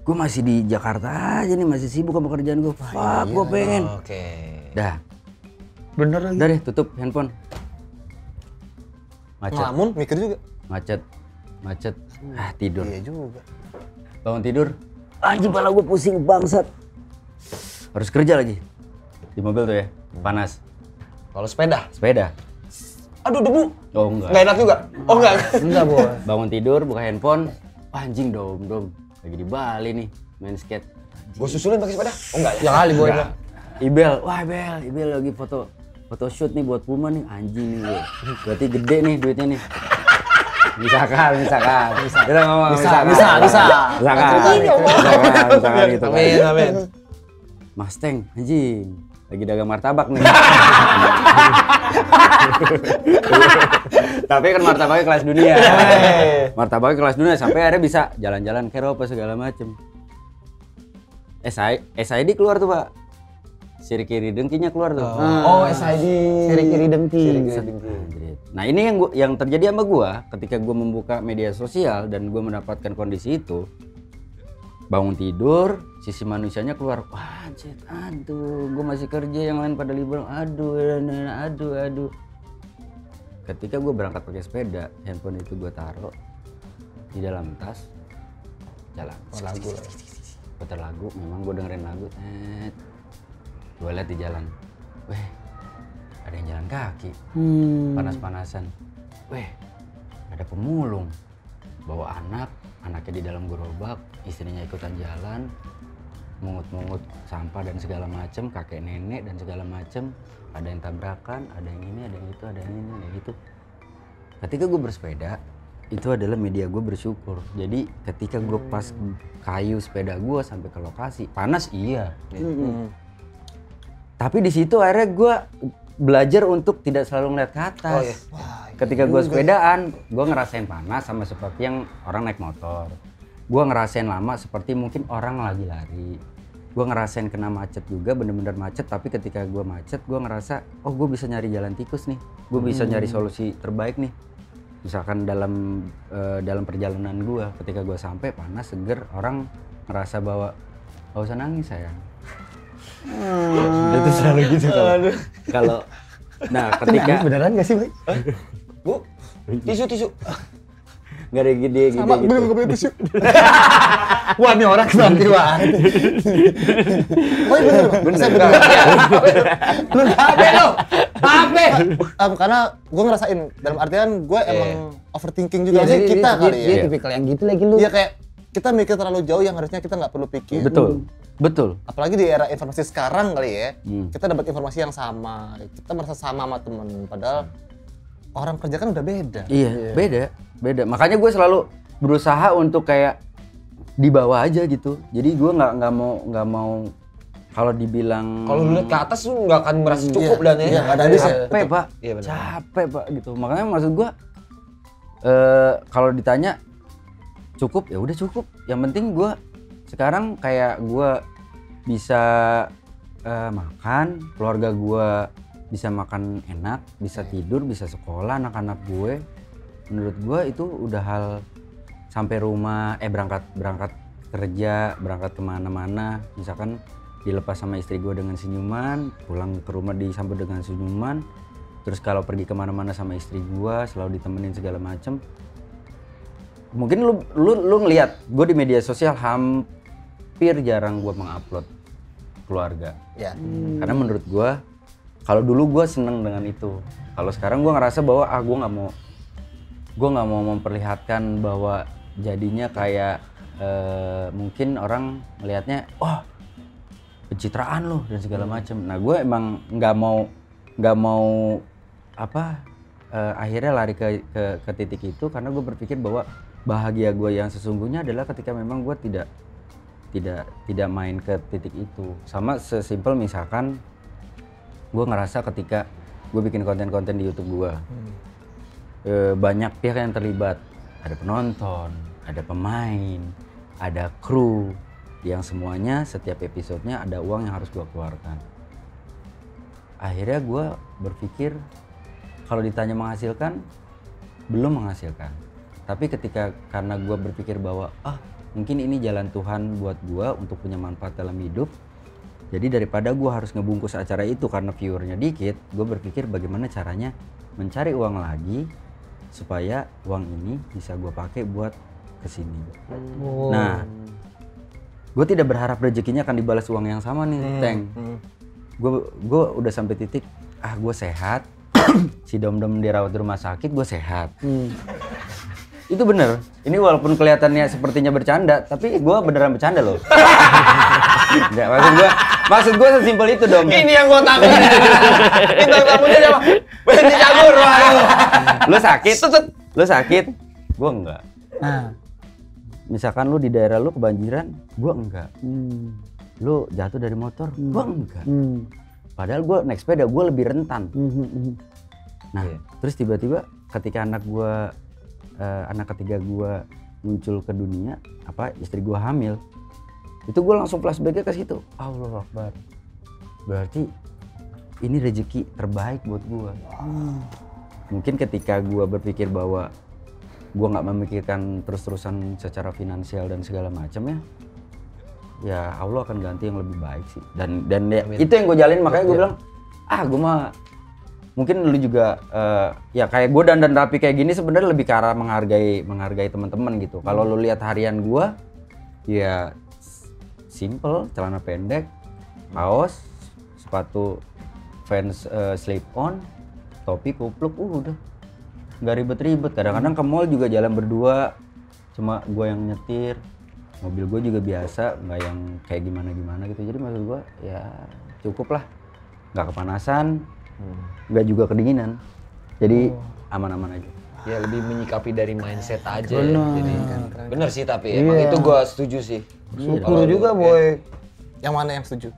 Gue masih di Jakarta aja nih, masih sibuk sama kerjaan gue. Fuck, gue pengen. Oke. Dah, Bener lagi. udah deh tutup handphone. Macet, Ngelamun, mikir juga. macet. Tidur. Iya juga. Bangun tidur. Anjing pala gue pusing bangsat. Harus kerja lagi. Di mobil tuh ya, panas. Kalau sepeda? Sepeda. Aduh debu. Oh enggak. Nggak enak juga? Oh enggak. Enggak, Boy. Bangun tidur, buka handphone. Anjing dom. Lagi di Bali nih, main skate. Gue susulin pakai sepeda? Oh enggak ya? Ya kali, Boy. Enggak. Ibel, wah Ibel lagi foto shoot nih buat Puma nih, anjing nih gue. Berarti gede nih duitnya nih. Misalkan. Kita ngomong Bisa. Misalkan gitu. Amin. Mustang, anjing. Lagi dagang martabak nih. Tapi kan martabaknya kelas dunia. Martabaknya kelas dunia sampai akhirnya bisa jalan-jalan ke Eropa segala macem. SID keluar tuh, Pak. Siri kiri dengkinya keluar tuh. Oh, SID. Siri kiri dengki. Anjir. Nah, ini yang terjadi sama gua ketika gua membuka media sosial dan gua mendapatkan kondisi itu. Bangun tidur, sisi manusianya keluar. Wah, anjir, aduh, gua masih kerja, yang lain pada libur. Aduh. Ketika gua berangkat pakai sepeda, handphone itu gua taruh di dalam tas. Jalan. Putar lagu, memang gua dengerin lagu. Gue lihat di jalan, weh, ada yang jalan kaki, panas-panasan, weh, ada pemulung, bawa anaknya di dalam gerobak, istrinya ikutan jalan, mungut-mungut sampah dan segala macem, kakek nenek dan segala macem, ada yang tabrakan, ada yang ini, ada yang itu, ada yang ini, ada yang itu. Ketika gue bersepeda, itu adalah media gue bersyukur. Jadi ketika gue pas kayu sepeda gue sampai ke lokasi, panas iya. Tapi di situ akhirnya gue belajar untuk tidak selalu ngeliat ke atas. Oh, iya. Wah, ketika gue sepedaan, gue ngerasain panas sama seperti yang orang naik motor. Gue ngerasain lama seperti mungkin orang lagi lari. Gue ngerasain kena macet juga, bener-bener macet. Tapi ketika gue macet, gue ngerasa, oh gue bisa nyari jalan tikus nih. Gue bisa nyari solusi terbaik nih. Misalkan dalam perjalanan gue, ketika gue sampai panas, seger, orang ngerasa bahwa gak usah nangis sayang. Itu selalu gitu kalau nah ketika Beneran gak sih, Boy? Bu, tisu. nggak ada gede gitu. belum kebetulan tisu. Wah, ini orang nanti wah. Oh iya bener. Lu HP lo. HP. Karena gue ngerasain dalam artian gue emang overthinking juga sih kita kali ya. Dia tipikal yang gitu lagi lu. Iya kayak kita mikir terlalu jauh yang harusnya kita nggak perlu pikir. Betul. Apalagi di era informasi sekarang kali ya. Kita dapat informasi yang sama. Kita merasa sama temen. Padahal orang kerja kan udah beda. Iya, beda. Makanya gue selalu berusaha untuk kayak di bawah aja gitu. Jadi gue nggak mau kalau dibilang Kalau lu lihat ke atas lu nggak akan merasa cukup dan ya. Iya, nggak ada habis ya. capek pak, Iya, benar. capek pak gitu. Makanya maksud gue kalau ditanya cukup ya udah cukup. Yang penting gue sekarang kayak gue bisa makan, keluarga gue bisa makan enak, bisa tidur, bisa sekolah anak-anak gue. Menurut gue itu udah hal sampai rumah, berangkat kerja, berangkat kemana-mana, misalkan dilepas sama istri gue dengan senyuman, pulang ke rumah disambut dengan senyuman, terus kalau pergi kemana-mana sama istri gue selalu ditemenin segala macem. Mungkin lu ngelihat gue di media sosial hampir jarang gue mengupload keluarga. Ya. Karena menurut gue, kalau dulu gue seneng dengan itu. Kalau sekarang gue ngerasa bahwa gue nggak mau memperlihatkan bahwa jadinya kayak mungkin orang melihatnya, wah pencitraan loh dan segala macem. Nah gue emang nggak mau akhirnya lari ke titik itu karena gue berpikir bahwa bahagia gue yang sesungguhnya adalah ketika memang gue tidak main ke titik itu. Sama sesimpel misalkan gue ngerasa ketika gue bikin konten-konten di YouTube gue, banyak pihak yang terlibat. Ada penonton, ada pemain, ada kru, yang semuanya setiap episodenya ada uang yang harus gue keluarkan. Akhirnya gue berpikir kalau ditanya menghasilkan, belum menghasilkan. Tapi ketika karena gue berpikir bahwa mungkin ini jalan Tuhan buat gue untuk punya manfaat dalam hidup. Jadi daripada gue harus ngebungkus acara itu karena viewernya dikit, gue berpikir bagaimana caranya mencari uang lagi supaya uang ini bisa gue pakai buat kesini. Nah, gue tidak berharap rezekinya akan dibalas uang yang sama nih, Teng. Gue udah sampai titik, gue sehat, si Dom-Dom dirawat di rumah sakit, gue sehat. Itu bener. Ini walaupun kelihatannya sepertinya bercanda, tapi gue beneran bercanda loh. Enggak, maksud gue sesimpel itu Dom. Ini yang gue takut. Bintang tamunya siapa? Wendy Cagur. Lu sakit, gue enggak. Misalkan lu di daerah lu kebanjiran, gue enggak. Lu jatuh dari motor, gue enggak. Padahal gue naik sepeda, gue lebih rentan. Nah, terus tiba-tiba ketika anak ketiga gue muncul ke dunia, istri gue hamil, itu gue langsung flashbacknya ke situ. Allahu Akbar. Berarti ini rezeki terbaik buat gue. Mungkin ketika gue berpikir bahwa gue nggak memikirkan terus-terusan secara finansial dan segala macam ya Allah akan ganti yang lebih baik sih. Dan ya, itu yang gue jalin, makanya gue bilang, gue mah mungkin lu juga ya kayak gue dan rapi kayak gini sebenarnya lebih ke arah menghargai teman-teman gitu. Kalau lu lihat harian gue, ya simple, celana pendek, kaos, sepatu Vans slip on, topi kupluk, udah nggak ribet-ribet. Kadang-kadang ke mall juga jalan berdua, cuma gue yang nyetir, mobil gue juga biasa, nggak yang kayak gimana gitu. Jadi maksud gue ya cukup lah, nggak kepanasan, nggak juga kedinginan, jadi aman-aman aja. Ya lebih menyikapi dari mindset aja. Bener. Jadi bener sih, tapi emang itu gue setuju sih. Syukur juga boy. Yang mana yang setuju?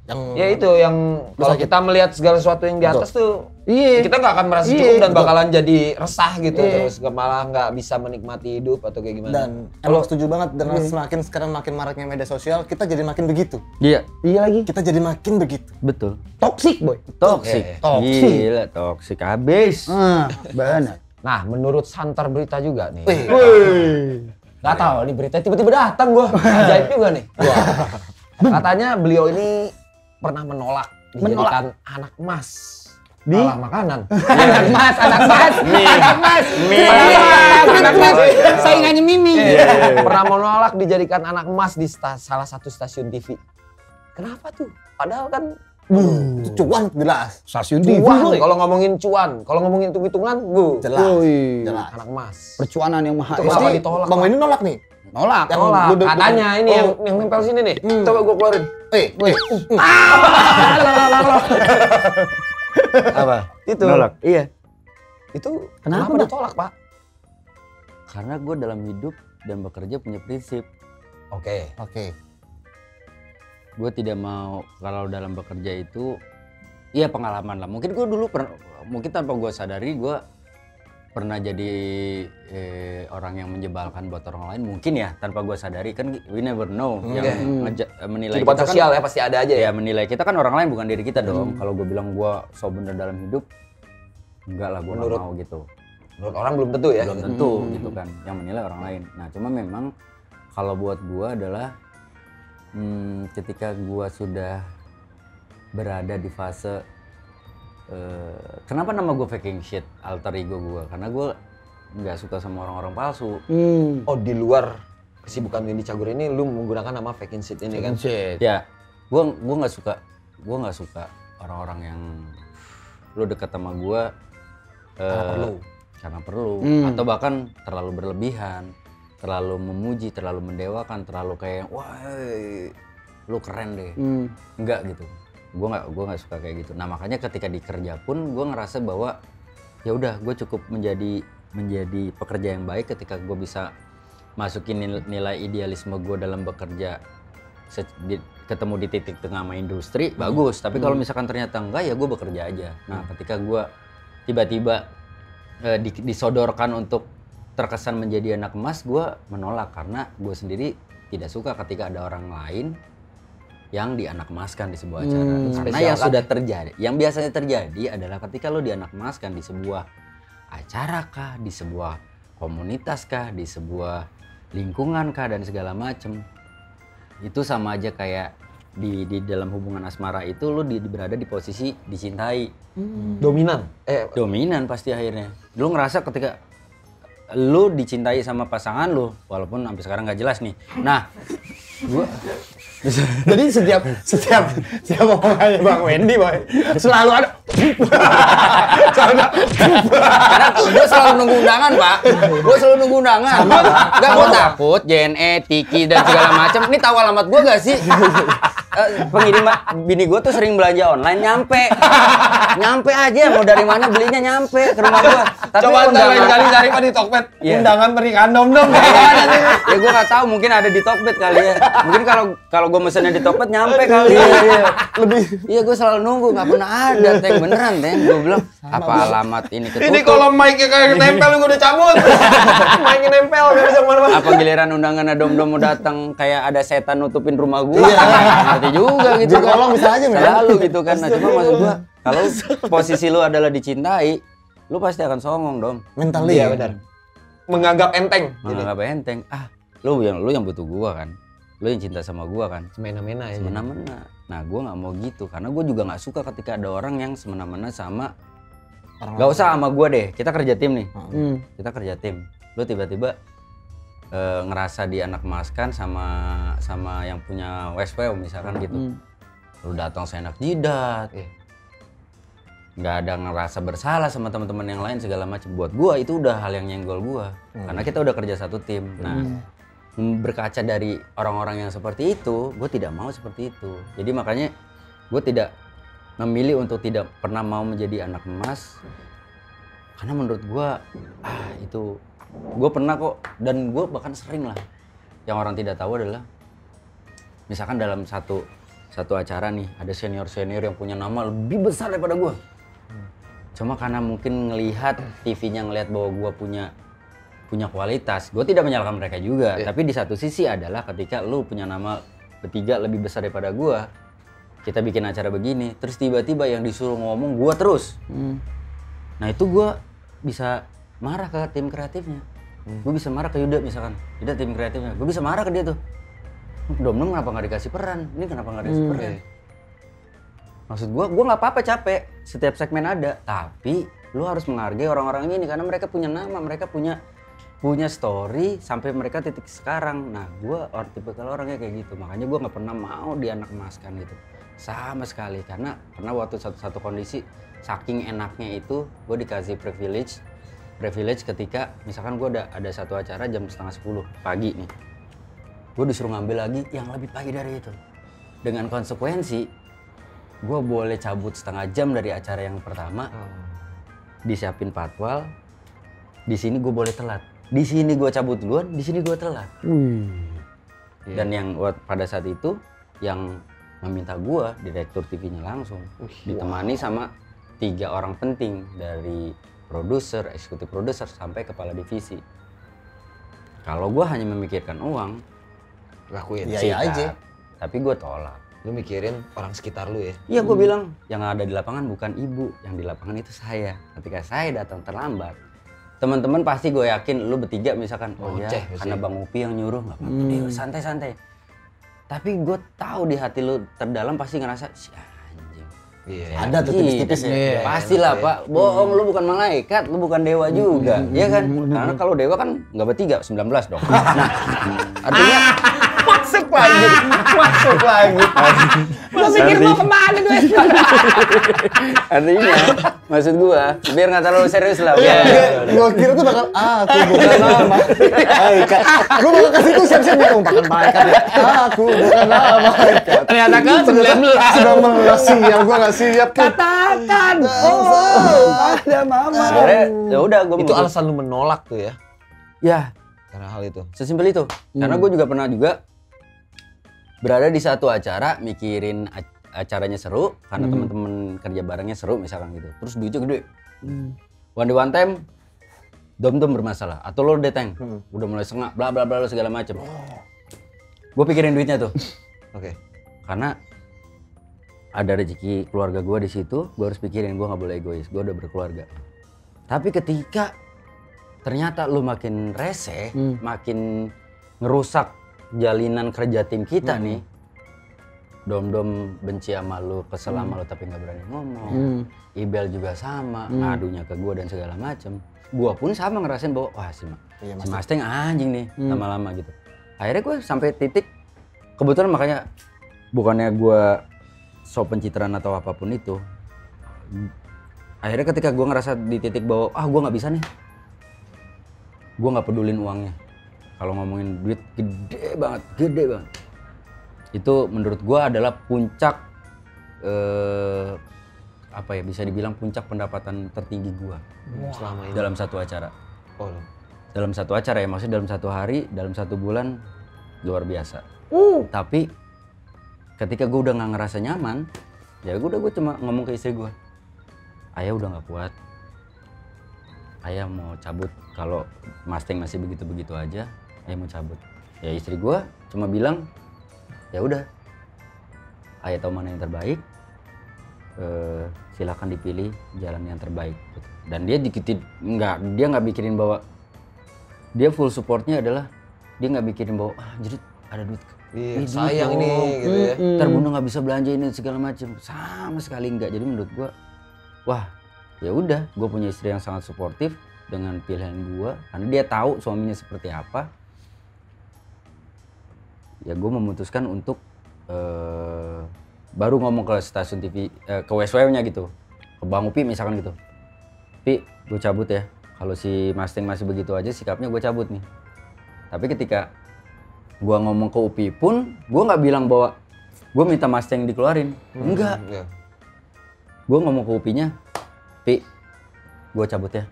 Yang Ya itu yang kalau kita melihat segala sesuatu yang di atas tuh, kita nggak akan merasa cukup dan bakalan jadi resah gitu, terus malah nggak bisa menikmati hidup atau kayak gimana. Dan emang setuju banget dengan semakin sekarang makin maraknya media sosial, kita jadi makin begitu. Iya lagi. Kita jadi makin begitu. betul. Toxic boy. Toxic. Gila, toxic habis. Benar. Nah, menurut Santar Berita juga nih. Gak tahu nih berita tiba-tiba datang gua. Ajaib juga nih. Katanya beliau ini pernah menolak dijadikan anak emas. Malah makanan. Anak mas. Saingannya Mimi. Pernah menolak dijadikan anak emas di salah satu stasiun TV. Kenapa tuh? Padahal kan Cuan jelas. Stasiun TV. cuan. Kalau ngomongin cuan, kalau ngomongin hitung-hitungan, Jelas. anak emas. Percuanan yang maha Itu kenapa ditolak? Bang Wendy nolak nih. Nolak. Katanya ini yang nempel sini nih. Coba gua keluarin. Apa? Itu. Nolak. Iya. Itu Kenapa, kenapa ditolak, Pak? Karena gue dalam hidup dan bekerja punya prinsip. Oke. Gue tidak mau kalau dalam bekerja itu, iya pengalaman lah. Mungkin gue dulu mungkin tanpa gue sadari gue pernah jadi orang yang menjebalkan buat orang lain. Mungkin ya tanpa gue sadari, kan we never know. Yang menilai Kehidupan kita sosial kan, ya pasti ada aja ya. ya menilai kita kan orang lain bukan diri kita dong. Kalau gue bilang gue so bener dalam hidup, enggak lah, gue nggak mau gitu. Menurut orang belum tentu ya. Belum tentu gitu kan, yang menilai orang lain. Nah cuma memang kalau buat gue adalah ketika gue sudah berada di fase kenapa nama gue faking shit, alter ego gue, karena gue nggak suka sama orang-orang palsu. Oh, di luar kesibukan Wendy Cagur ini lu menggunakan nama faking shit ini kan? Ya, gue nggak suka orang-orang yang lu deket sama gue karena perlu atau bahkan terlalu berlebihan, terlalu memuji, terlalu mendewakan, terlalu kayak wah lu keren deh. Enggak gitu. Gue nggak suka kayak gitu. Nah makanya ketika di kerja pun gue ngerasa bahwa ya udah gue cukup menjadi pekerja yang baik ketika gue bisa masukin nilai idealisme gue dalam bekerja, ketemu di titik tengah sama industri, bagus. Tapi kalau misalkan ternyata enggak, ya gue bekerja aja. Nah ketika gue tiba-tiba disodorkan untuk terkesan menjadi anak emas, gue menolak karena gue sendiri tidak suka ketika ada orang lain yang dianak-emaskan di sebuah acara. Karena yang sudah terjadi, yang biasanya terjadi adalah ketika lo dianak-emaskan di sebuah acara kah, di sebuah komunitas kah, di sebuah lingkungan kah, dan segala macem. Itu sama aja kayak di dalam hubungan asmara itu lu berada di posisi dicintai. Dominan. Dominan pasti akhirnya. Lu ngerasa ketika lu dicintai sama pasangan lu, walaupun sampai sekarang nggak jelas nih. Nah, gua Jadi setiap omongannya Bang Wendy, boy, selalu ada. karena gue selalu nunggu undangan, Pak. Gue selalu nunggu undangan. Enggak, gue takut JNE, Tiki dan segala macam. Ini tahu alamat gue gak sih? Pengirim bini gue tuh sering belanja online, nyampe aja, mau dari mana belinya nyampe ke rumah gue. Tapi Coba ntar lain kali cari Pak di Tokped. Iya. Undangan pernikahan dom-dom. Ya gue nggak tahu, mungkin ada di Tokped kali ya. Mungkin kalau gue mesennya di Tokped nyampe kali. Iya, gue selalu nunggu, nggak pernah ada, Teng, beneran, Teng. Gue bilang apa alamat ini ketutup. Ini kalau mic-nya kayak nempel gue udah cabut. Mic-nya nempel gak bisa kemana-mana. Apa giliran undangannya dom-dom mau datang kayak ada setan nutupin rumah gue. Ngerti juga gitu kan. Kolong bisa aja, men. Selalu gitu kan. Nah, cuma maksud gue, kalau posisi lu adalah dicintai, lu pasti akan songong dong. Mentally. Iya benar. Menganggap enteng. Menganggap enteng. Lu yang butuh gua kan. Lu yang cinta sama gua kan. Semena-mena ya. Semena-mena. Nah, gua nggak mau gitu karena gua juga nggak suka ketika ada orang yang semena-mena sama. Gak usah sama gua deh. Kita kerja tim nih. Kita kerja tim. Lu tiba-tiba ngerasa dianak emaskan sama yang punya Westwell misalkan gitu. Lu datang seenak jidat. Nggak ada ngerasa bersalah sama teman-teman yang lain segala macam. Buat gua itu udah hal yang nyenggol gua. Karena kita udah kerja satu tim. Nah, berkaca dari orang-orang yang seperti itu, gua tidak mau seperti itu. Jadi makanya gua tidak memilih untuk tidak pernah mau menjadi anak emas. Karena menurut gua itu gua pernah kok, dan gua bahkan sering lah. Yang orang tidak tahu adalah misalkan dalam satu acara nih ada senior yang punya nama lebih besar daripada gua. Cuma karena mungkin ngelihat TV-nya ngelihat bahwa gue punya kualitas, gue tidak menyalahkan mereka juga. Tapi di satu sisi adalah ketika lu punya nama bertiga lebih besar daripada gue, kita bikin acara begini, terus tiba-tiba yang disuruh ngomong gue terus. Nah itu gue bisa marah ke tim kreatifnya. Gue bisa marah ke Yuda misalkan, Yuda tim kreatifnya, gue bisa marah ke dia tuh. Dom-dom kenapa nggak dikasih peran? Ini kenapa nggak dikasih peran? Maksud gue nggak apa-apa capek, setiap segmen ada, tapi lu harus menghargai orang-orang ini karena mereka punya nama, mereka punya story sampai mereka titik sekarang. Nah, gue tipikal orangnya kayak gitu, makanya gue nggak pernah mau dianak emaskan gitu, sama sekali. Karena waktu satu kondisi saking enaknya itu, gue dikasih privilege ketika misalkan gue ada satu acara jam 9:30 pagi nih, gue disuruh ngambil lagi yang lebih pagi dari itu, dengan konsekuensi gue boleh cabut setengah jam dari acara yang pertama, disiapin patwal, di sini gue boleh telat, di sini gue cabut duluan, di sini gue telat. Dan yang pada saat itu yang meminta gue direktur TV-nya langsung, ditemani sama 3 orang penting dari produser, eksekutif produser sampai kepala divisi. Kalau gue hanya memikirkan uang, lakuin. Iya aja. Tapi gue tolak. Lu mikirin orang sekitar lu ya? Iya, gue bilang yang ada di lapangan bukan ibu, yang di lapangan itu saya. Ketika saya datang terlambat, teman-teman pasti gue yakin lu bertiga misalkan, oh ya karena Bang Upi yang nyuruh, nggak apa-apa, santai-santai. Tapi gue tahu di hati lu terdalam pasti ngerasa, si anjing. Iya. Ada tuh tipis-tipis ya. Pastilah Pak, bohong, lu bukan malaikat, lu bukan dewa juga, ya kan? Karena kalau dewa kan nggak bertiga, 19 dong. Nah, artinya Masuk lagi. Lu pikir mau kemana gue? Artinya, maksud gua, biar nggak terlalu serius lah. Gua kira tuh bakal aku bukan nama. Gua bakal kasih tuh siap-siap nih umpakan malaikat ya. Aku bukan nama malaikat. Ternyata kan 19 siap, gua nggak siap. Katakan, ada mama. Ya udah, gua itu alasan lu menolak tuh ya? Ya, Karena hal itu. sesimpel itu. Karena gue juga pernah berada di satu acara mikirin acaranya seru karena teman-teman kerja barengnya seru misalkan gitu. Terus duitnya gede. One time dom-dom bermasalah atau lo deteng. Udah mulai sengak bla bla bla segala macem. Gue pikirin duitnya tuh. Oke. Karena ada rezeki keluarga gue di situ, gue harus pikirin gue nggak boleh egois. Gue udah berkeluarga. Tapi ketika ternyata lu makin rese, makin ngerusak jalinan kerja tim kita nih. Dom benci sama lu, kesel sama lu tapi nggak berani ngomong. Ibel juga sama, ngadunya ke gua dan segala macem. Gua pun sama ngerasain bahwa wah si Mustang anjing nih lama-lama gitu. Akhirnya gue sampai titik, kebetulan makanya bukannya gua sok pencitraan atau apapun itu. Akhirnya ketika gue ngerasa di titik bahwa gue nggak bisa nih, gue nggak pedulin uangnya. Kalau ngomongin duit gede banget, itu menurut gue adalah puncak apa ya, bisa dibilang puncak pendapatan tertinggi gue selama ini dalam satu acara. Dalam satu acara ya, maksudnya dalam satu hari, dalam satu bulan luar biasa. Tapi ketika gue udah nggak ngerasa nyaman, ya gue cuma ngomong ke istri gue. Ayah udah nggak kuat, ayah mau cabut. Kalau Mustang masih begitu-begitu aja, ayah mau cabut. Ya istri gue cuma bilang, ya udah, ayah tahu mana yang terbaik, silakan dipilih jalan yang terbaik. Dan dia dia nggak mikirin bahwa dia full supportnya adalah dia nggak mikirin bahwa jadi ada duit. Sayang ini, gitu ya. Ntar bunda nggak bisa belanja ini segala macam, sama sekali nggak. Jadi menurut gue, wah ya udah, gue punya istri yang sangat suportif dengan pilihan gue karena dia tahu suaminya seperti apa. Ya gue memutuskan untuk baru ngomong ke stasiun TV, ke WSW-nya gitu, ke Bang Upi misalkan gitu. Pi, gue cabut ya. Kalau si Mustang masih begitu aja sikapnya, gue cabut nih. Tapi ketika gue ngomong ke Upi pun, gue nggak bilang bahwa gue minta Mustang dikeluarin, enggak. Gue ngomong ke Upinya, Pi, gue cabut ya,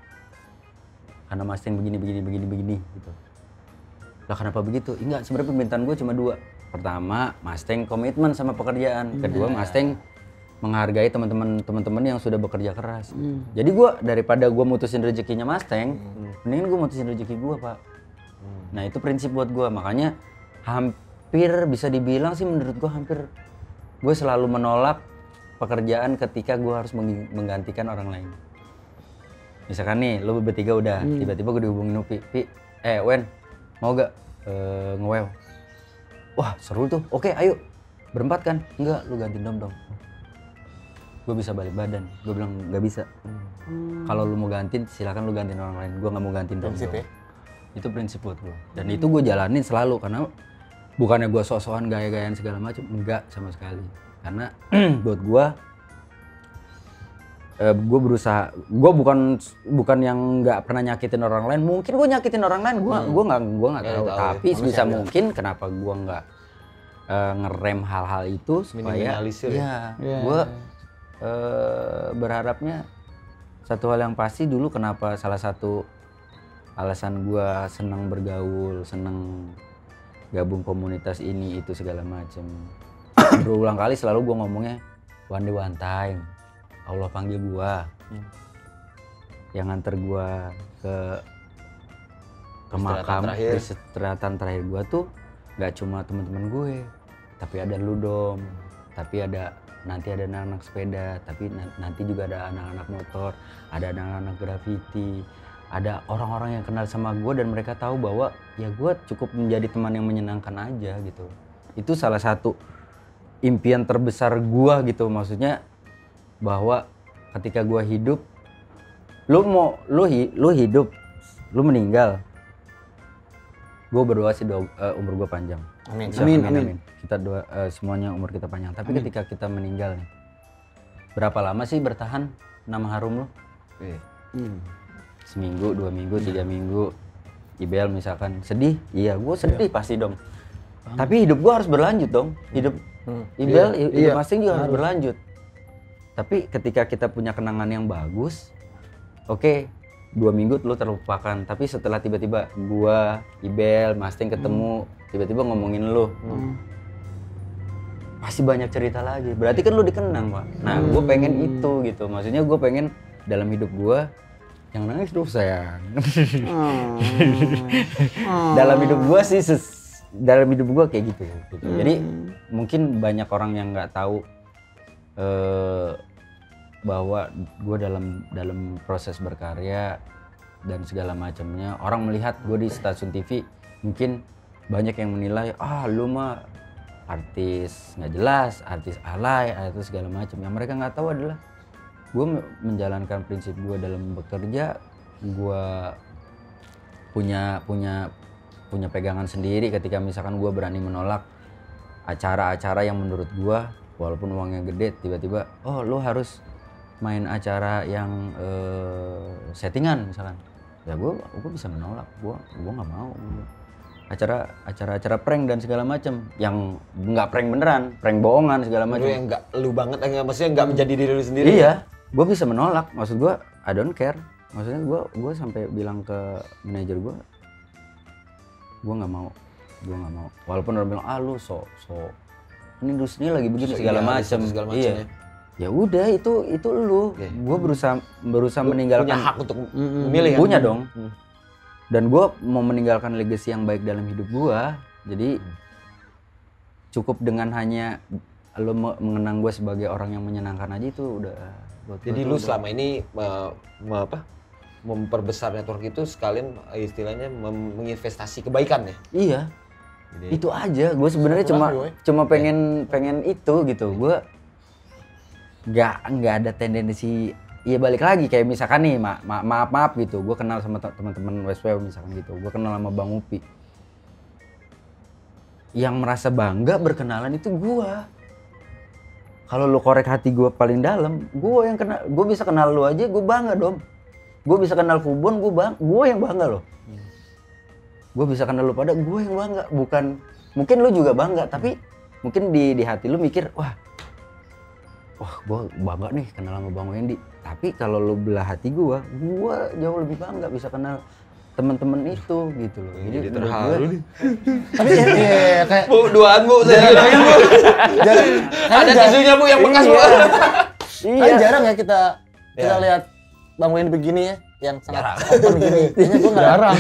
karena Mustang begini gitu. Lah kenapa begitu? Enggak, sebenarnya permintaan gue cuma dua. Pertama, Mustang komitmen sama pekerjaan. Kedua, Mustang menghargai teman-teman yang sudah bekerja keras. Jadi gue daripada gue mutusin rezekinya Mustang, mendingan gue mutusin rezeki gue, Pak. Nah itu prinsip buat gue. Makanya hampir bisa dibilang sih menurut gue gue selalu menolak pekerjaan ketika gue harus menggantikan orang lain. Misalkan nih, lo bertiga udah, tiba-tiba gue dihubungin Upi, Wen, mau gak nge-wow? Wah seru tuh, oke ayo, berempat kan? Enggak, lu gantiin Dom. Gue bisa balik badan, gue bilang gak bisa. Kalau lu mau gantiin, silakan lu gantiin orang lain, gue gak mau gantiin Dom. Itu prinsip buat gue, dan itu gue jalanin selalu, karena bukannya gue sok-sokan gaya-gayaan segala macam, enggak sama sekali. Karena buat gue berusaha, gue bukan yang nggak pernah nyakitin orang lain. Mungkin gue nyakitin orang lain, gue nggak tahu. Tapi sebisa mungkin kenapa gue nggak ngerem hal-hal itu supaya gue berharapnya satu hal yang pasti dulu, kenapa salah satu alasan gue senang bergaul, senang gabung komunitas ini itu segala macem. Berulang kali selalu gue ngomongnya one day one time. Allah panggil gua, yang nganter gua ke makam, istirahatan terakhir gua tuh nggak cuma teman-teman gue, tapi ada lu Dom, tapi nanti ada anak-anak sepeda, tapi nanti juga ada anak-anak motor, ada anak-anak graffiti, ada orang-orang yang kenal sama gua dan mereka tahu bahwa ya gua cukup menjadi teman yang menyenangkan aja gitu. Itu salah satu impian terbesar gua gitu, maksudnya bahwa ketika gua hidup, lu hidup, lu meninggal, gua berdoa sih umur gua panjang. Amin. Kita doa semuanya umur kita panjang. Tapi ketika kita meninggal nih, berapa lama sih bertahan nama harum lu? Seminggu, 2 minggu, 3 minggu. Ibel misalkan sedih, iya gua sedih pasti dong. Tapi hidup gua harus berlanjut dong. Hidup Ibel, hidup Mustang juga harus berlanjut. Tapi ketika kita punya kenangan yang bagus, oke, 2 minggu lu terlupakan. Tapi setelah tiba-tiba gua, Ibel, Mustang ketemu, tiba-tiba ngomongin lu, pasti banyak cerita lagi. Berarti kan lu dikenang, Pak. Nah, gue pengen itu gitu. Maksudnya gue pengen dalam hidup gua, yang nangis dong sayang. Dalam hidup gua sih, dalam hidup gua kayak gitu. Jadi mungkin banyak orang yang nggak tahu bahwa gue dalam proses berkarya dan segala macamnya. Orang melihat gue di stasiun TV mungkin banyak yang menilai, lu mah artis nggak jelas, artis alay, artis segala macam. Yang mereka nggak tahu adalah gue menjalankan prinsip gue dalam bekerja. Gue punya pegangan sendiri ketika misalkan gue berani menolak acara-acara yang menurut gue walaupun uangnya gede, tiba-tiba lu harus main acara yang settingan misalkan, ya gue bisa menolak. Gue nggak mau acara prank dan segala macam yang nggak prank beneran, prank bohongan segala macam. Yang nggak lu banget, maksudnya nggak menjadi diri lu sendiri. Iya, gue bisa menolak. Maksud gue I don't care. Maksudnya gue sampai bilang ke manajer gue nggak mau. Walaupun orang bilang lu so ini industri lagi begini segala macam. Iya. Ya udah itu lu. Gue berusaha meninggalkan. Punya hak untuk memilih. Punya dong. Dan gue mau meninggalkan legacy yang baik dalam hidup gue. Jadi cukup dengan hanya lo mengenang gue sebagai orang yang menyenangkan aja itu udah. Jadi lu selama ini memperbesar network itu sekalian istilahnya menginvestasi kebaikan ya? Iya. Jadi, itu aja. Gue sebenarnya cuma pengen itu gitu. Gue nggak ada tendensi. Iya balik lagi kayak misalkan nih maaf gitu. Gue kenal sama teman-teman WSW misalkan gitu. Gue kenal sama Bang Upi. Yang merasa bangga berkenalan itu gue. Kalau lu korek hati gue paling dalam, gue yang kenal. Gue bisa kenal lu aja, gue bangga dong. Gue bisa kenal Fubon, gue yang bangga loh. Gue bisa kenal lu pada, gue yang bangga. Bukan, mungkin lu juga bangga, tapi mungkin di hati lu mikir, wah gue bangga nih kenal sama Bang Wendy. Tapi kalau lu belah hati gue jauh lebih bangga bisa kenal teman-teman itu gitu loh. Jadi terharu nih. Tapi ya kayak Bu, duaan Bu, saya bilangin Bu. Ada tisunya Bu yang bekas Bu. Iya. Jarang ya kita lihat Bang Wendy begini ya, yang sangat open gini. Kayaknya gue nggak jarang.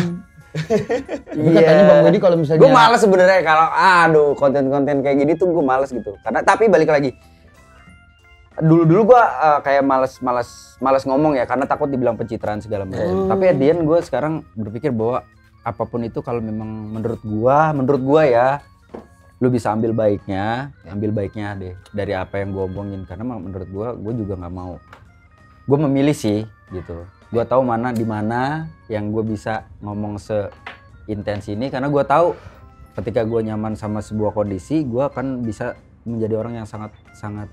Tapi katanya Bang Wendy kalau misalnya gue males sebenarnya kalau konten-konten kayak gini tuh gue males gitu. Karena tapi balik lagi. Dulu gue kayak malas ngomong ya karena takut dibilang pencitraan segala macam. Tapi at the end gue sekarang berpikir bahwa apapun itu kalau memang menurut gue ya lu bisa ambil baiknya deh dari apa yang gue omongin. Karena menurut gue juga nggak mau. Gue memilih sih gitu. Gue tahu di mana yang gue bisa ngomong seintens ini karena gue tahu ketika gue nyaman sama sebuah kondisi gue akan bisa menjadi orang yang sangat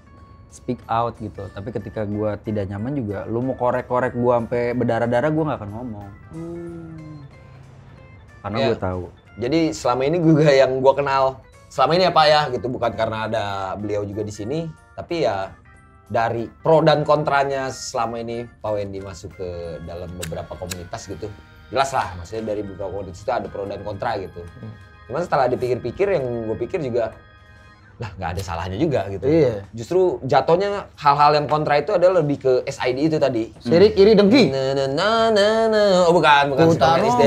speak out gitu. Tapi ketika gue tidak nyaman juga, lu mau korek-korek gue sampai berdarah-darah gue nggak akan ngomong. Karena gue tahu. Jadi selama ini juga yang gue kenal selama ini ya Pak ya gitu, bukan karena ada beliau juga di sini, tapi ya dari pro dan kontranya selama ini Pak Wendy masuk ke dalam beberapa komunitas gitu. Jelas lah, maksudnya dari beberapa komunitas itu ada pro dan kontra gitu. Cuman setelah dipikir-pikir yang gue pikir juga lah nggak ada salahnya juga gitu. Iya. Justru jatuhnya hal-hal yang kontra itu adalah lebih ke SID itu tadi. Sirik iri dengki. Oh bukan SD.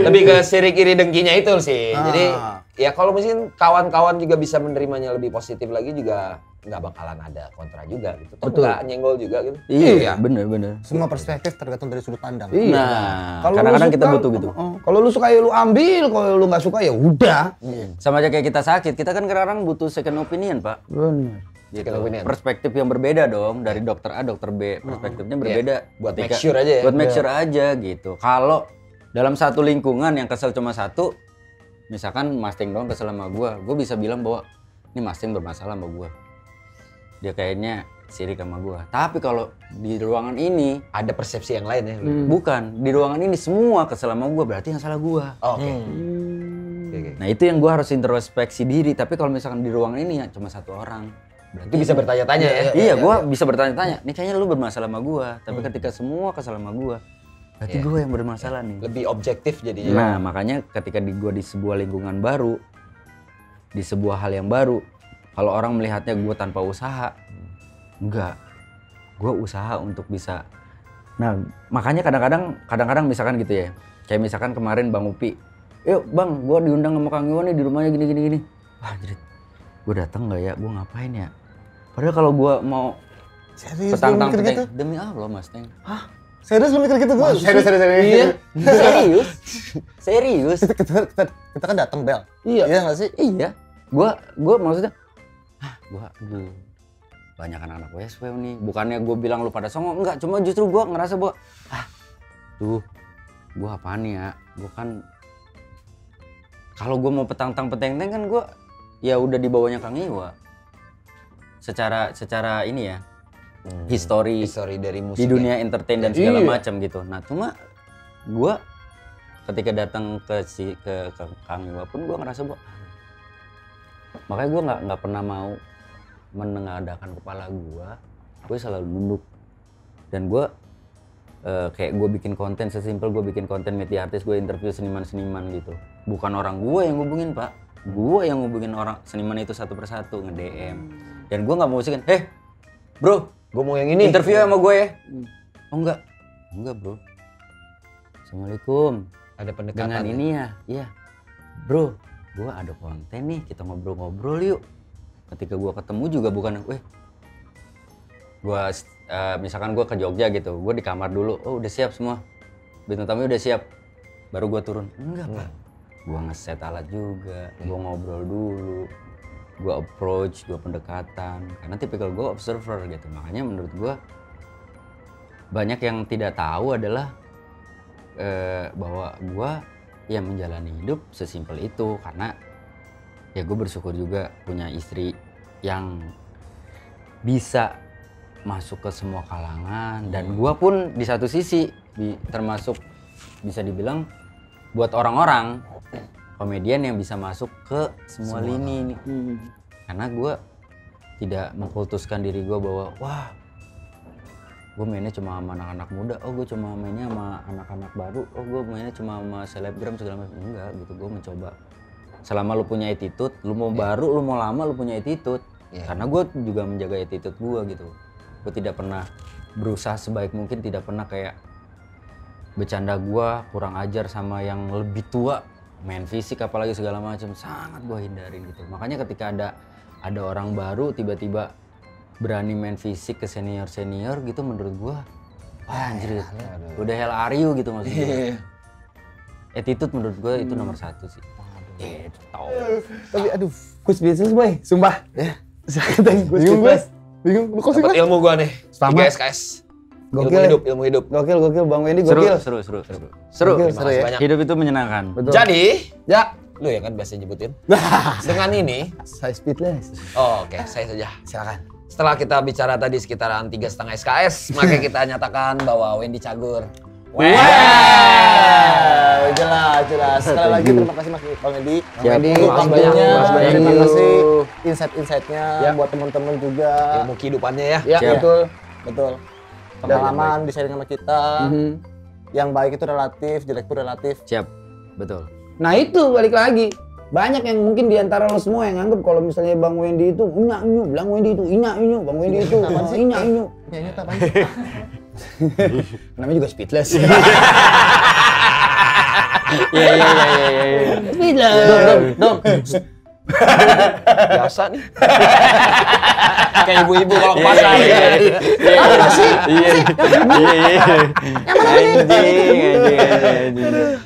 Lebih ke sirik iri dengkinya itu sih. Jadi ya kalau mungkin kawan-kawan juga bisa menerimanya lebih positif lagi juga nggak bakalan ada kontra juga gitu. Toh nggak nyenggol juga gitu. Iya, bener. semua perspektif tergantung dari sudut pandang. Iya. Nah, Kalau kadang-kadang lu kita suka, butuh gitu. Kalau lu suka ya lu ambil, kalau lu nggak suka ya udah. Sama aja kayak kita sakit, kita kan kadang-kadang butuh second opinion, Pak. Benar. Gitu. Second opinion. Perspektif yang berbeda dong dari dokter A, dokter B. Perspektifnya berbeda. Buat make sure aja ya. Buat make sure aja gitu. Kalau dalam satu lingkungan yang kesel cuma satu, misalkan Mustang doang kesel sama gue bisa bilang bahwa ini Mustang bermasalah sama gue. Dia kayaknya sirik sama gue. Tapi kalau di ruangan ini Ada persepsi yang lain ya. bukan, di ruangan ini semua kesel sama gue, berarti yang salah gue. Oh, Oke. Nah itu yang gue harus introspeksi diri. Tapi kalau misalkan di ruangan ini ya cuma satu orang, berarti Itu bisa bertanya-tanya ya. iya, gue bisa bertanya-tanya. Nih kayaknya lu bermasalah sama gue. Tapi ketika semua kesal sama gue, berarti gue yang bermasalah nih. Lebih objektif jadinya. Nah makanya ketika gue di sebuah lingkungan baru, di sebuah hal yang baru, kalau orang melihatnya gue tanpa usaha, enggak, gue usaha untuk bisa. Nah makanya kadang-kadang misalkan gitu ya, kayak misalkan kemarin Bang Upi, yuk Bang, gue diundang sama Kang Iwan nih di rumahnya gini. Wah anjir, gue datang nggak ya, gue ngapain ya? Padahal kalau gue mau Serius petang-tang gitu? demi Allah Mas Teng. Serius lu mikir gitu gue? Serius. Iya. Serius. Kita kan datang Bel. Iya. Iya nggak sih? Iya. Gua maksudnya, gua banyak anak-anak WSW nih. Bukannya gue bilang lu pada songong, enggak. Cuma justru gua ngerasa bahwa, gua apaan ya? Gua kan, kalau gua mau petang-peteng kan gua ya udah di bawahnya Kang Iwa. Secara ini ya, history dari musik di dunia entertain dan segala Iya. macam gitu. Nah cuma gua ketika datang ke Kang Iwa pun gua ngerasa bahwa makanya gua nggak pernah mau menengadahkan kepala gue selalu nunduk. Dan gue kayak gue bikin konten sesimpel gue bikin konten media artis, gue interview seniman-seniman gitu. Bukan orang gue yang hubungin Pak, gue yang hubungin orang seniman itu satu persatu nge-DM. Dan gue nggak mau musikin, bro, Gue mau yang ini. interview sama gue ya. Oh enggak bro. Assalamualaikum. Ada pendekatan. Dengan ini ya, iya. Bro, gue ada konten nih, kita ngobrol-ngobrol yuk. Ketika gue ketemu juga bukan, misalkan gue ke Jogja gitu, gue di kamar dulu, oh udah siap semua, bintang tamu udah siap, baru gue turun. Enggak Pak, gue ngeset alat juga, gue ngobrol dulu, gue approach, gue pendekatan, karena tipikal gue observer gitu. Makanya menurut gue banyak yang tidak tahu adalah bahwa gue ya menjalani hidup sesimpel itu, karena ya gue bersyukur juga punya istri yang bisa masuk ke semua kalangan. Dan gue pun di satu sisi termasuk bisa dibilang buat orang-orang komedian yang bisa masuk ke semua lini nih. Karena gue tidak mengkultuskan diri gue bahwa wah gue mainnya cuma sama anak-anak muda, gue cuma mainnya sama anak-anak baru, gue mainnya cuma sama selebgram segala macam. Enggak gitu, gue mencoba selama lu punya attitude, lu mau baru, lu mau lama, lu punya attitude. Karena gue juga menjaga attitude gue gitu. Gue tidak pernah berusaha sebaik mungkin, tidak pernah kayak bercanda gue kurang ajar sama yang lebih tua, main fisik apalagi segala macam, sangat gue hindarin gitu. Makanya ketika ada orang baru tiba-tiba berani main fisik ke senior gitu, menurut gue, wah anjir, udah hell are you gitu maksudnya. Attitude menurut gue itu nomor satu sih. Tapi aduh, Gue speechless boy, sumpah. Ya. Gue speechless. Bingung, lu kok sih? Dapat ilmu gua nih. Sama. 3 SKS. Gokil. Ilmu hidup. Gokil, Bang Wendy Seru. gokil. Seru. Gokil, Terima kasih ya. banyak. Hidup itu menyenangkan. Betul. Jadi, Ya, lu ya kan biasa nyebutin. Dengan ini, saya speechless. oke, saya saja. Silakan. Setelah kita bicara tadi sekitaran 3,5 SKS, maka kita nyatakan bahwa Wendy Cagur. Jelas. Sekali lagi terima kasih Mas Bang Edi. Siap. Untuk Makasih waktunya, banyak. terima Thank kasih you. insight-insightnya Ya. buat teman-teman juga. Ilmu kehidupannya ya. Ya, Siap. Betul. Pengalaman di sharing sama kita. Yang baik itu relatif, jelek itu relatif. Siap, betul. Nah itu balik lagi. Banyak yang mungkin diantara lo semua yang anggap kalau misalnya Bang Wendy itu inyu, Bang Wendy itu inyu, Bang Wendy itu inyu. Nyanyi apa? Namanya juga speechless. Iya. Speechless. Dong. Biasa nih. Kayak ibu-ibu kalau ke pasar.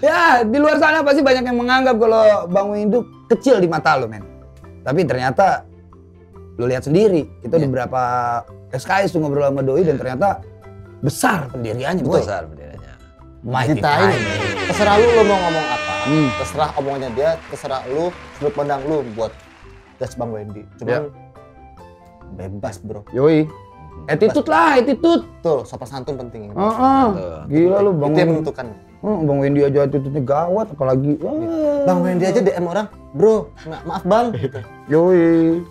Ya, di luar sana pasti banyak yang menganggap kalau Bang Wendy itu kecil di mata lo, men. Tapi ternyata lo lihat sendiri, itu ada beberapa SKS tuh ngobrol sama Doi dan ternyata besar pendiriannya, boy. Besar benderanya. Mighty Kita ini Time. terserah lu mau ngomong apa, terserah omongannya dia, terserah lu sudut pandang lu buat tes Bang Wendy. Cuman bebas bro. Yoi. Attitude lah, attitude. Tuh sopan santun penting. Gila lu Bang Itu yang Wendy. menentukan. Bang Wendy aja attitude-nya gawat, apalagi. Bang Wendy aja DM orang, bro, maaf bang. Gitu. Yoi.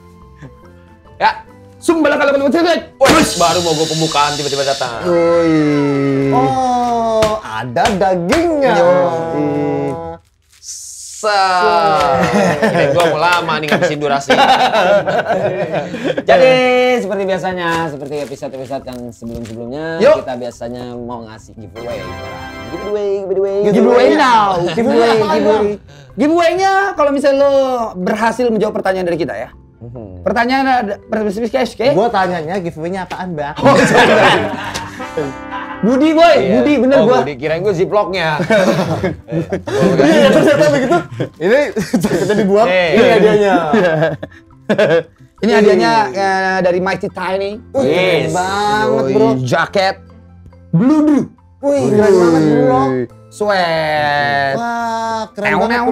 Ya, Sumbala kalau ketemu cewek. baru mau gue pembukaan tiba-tiba datang. Yoi. Oh, ada dagingnya. Ini gue mau lama nih ngabisin durasi. Jadi seperti biasanya, seperti episode-episode yang sebelum-sebelumnya, Yuk. kita biasanya mau ngasih giveaway. Giveaway now. Giveaway. Giveaway-nya kalau misalnya lo berhasil menjawab pertanyaan dari kita ya. Pertanyaan ada spesifikasi. Gua tanyanya giveaway-nya apaan, Bang? Budi boy, Iya. Budi bener Oh, gua. Budi, kirain gue ziplocknya. Iya, ternyata begitu. Ini jaketnya dibuang, ini hadiahnya. Ini hadiahnya dari Mighty Tiny. Yes. Keren banget, Bro. Yoi, jaket blue. Wih, keren banget, Bro. Sweat. Wah, keren Neu banget, neu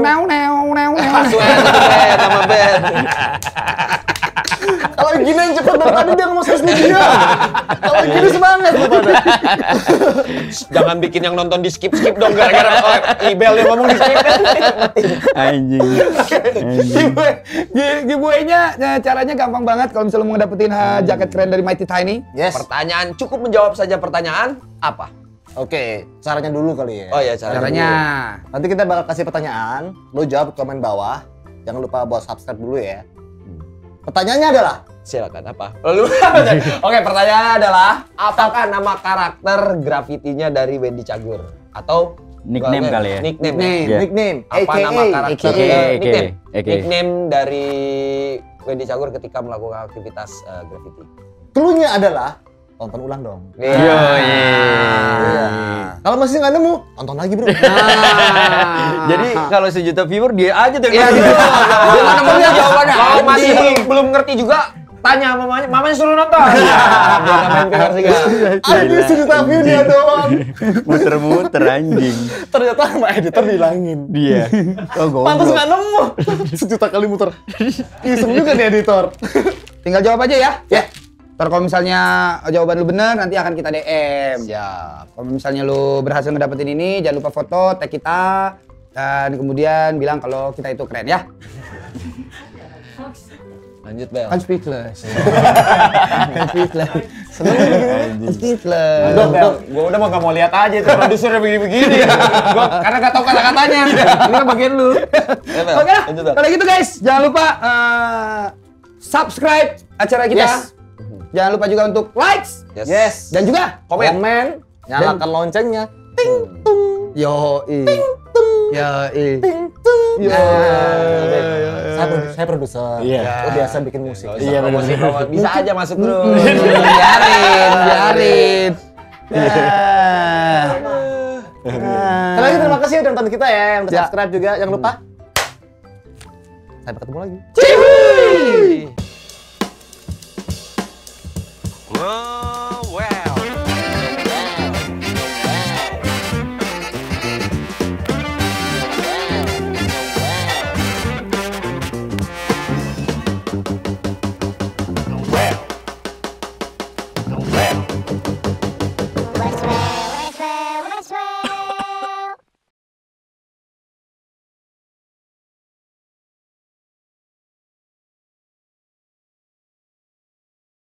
Bro. neu. Sweat sama band. Kalau gini yang cepet dari tadi dia ngomong sosmed dia. Kalau gini semangat lu pada. Jangan bikin yang nonton di skip dong gara-gara Ibel dia ngomong di skip. Anjing. Giveaway-nya caranya gampang banget kalau misalnya mau ngedapetin jaket keren dari Mighty Tiny. Yes. Pertanyaan cukup menjawab saja pertanyaan apa? Oke, caranya dulu kali ya. Oh ya caranya. Caranya Nanti kita bakal kasih pertanyaan, lo jawab komen bawah. Jangan lupa buat subscribe dulu ya. Pertanyaannya adalah, Silakan apa? Lalu Oke, pertanyaannya adalah apakah nama karakter grafitinya dari Wendy Cagur atau Nickname kali ya? Nickname. Iya. nickname, Apa AKA. nama karakter nickname? AKA. Nickname dari Wendy Cagur ketika melakukan aktivitas graffiti. Cluenya adalah tonton ulang dong. Iya. Iya. Kalau masih nggak nemu, tonton lagi bro. Jadi kalau 1 juta viewer dia aja tuh. Iya, yang gitu. Dia nggak nemuin jawabannya. Kalau masih belum ngerti juga, tanya mamanya suruh nonton. Biar main PR juga. Anjir 1 juta view dia doang. Muter-muter anjing. Ternyata sama editor dihilangin. Dia. Oh, Pantas goblok. nggak nemu. 1 juta kali muter. Iseng juga nih editor. tinggal jawab aja ya. Ya. Ntar kalau misalnya jawaban lu bener nanti akan kita DM. Siap. Kalau misalnya lu berhasil ngedapetin ini, jangan lupa foto, tag kita, dan kemudian bilang kalau kita itu keren ya. Lanjut Bel. Kan speechless. Kan speechless. Seneng kan speechless. Udah, gua udah mau gak mau lihat aja tuh produsernya begini-begini. Gua karena gak tahu kata-katanya. Ini kan bagian lu. Oke lah, kalau gitu guys, jangan lupa subscribe acara kita. Yes. Jangan lupa juga untuk likes Yes. dan juga Komen. Nyalakan loncengnya. yo Saya produser. Iya. Biasa bikin musik. Iya, bener. Bisa aja masuk terus. biarin. Sekali lagi terima kasih udah nonton kita ya, yang udah Ya. subscribe juga. Jangan lupa. Sampai ketemu lagi. West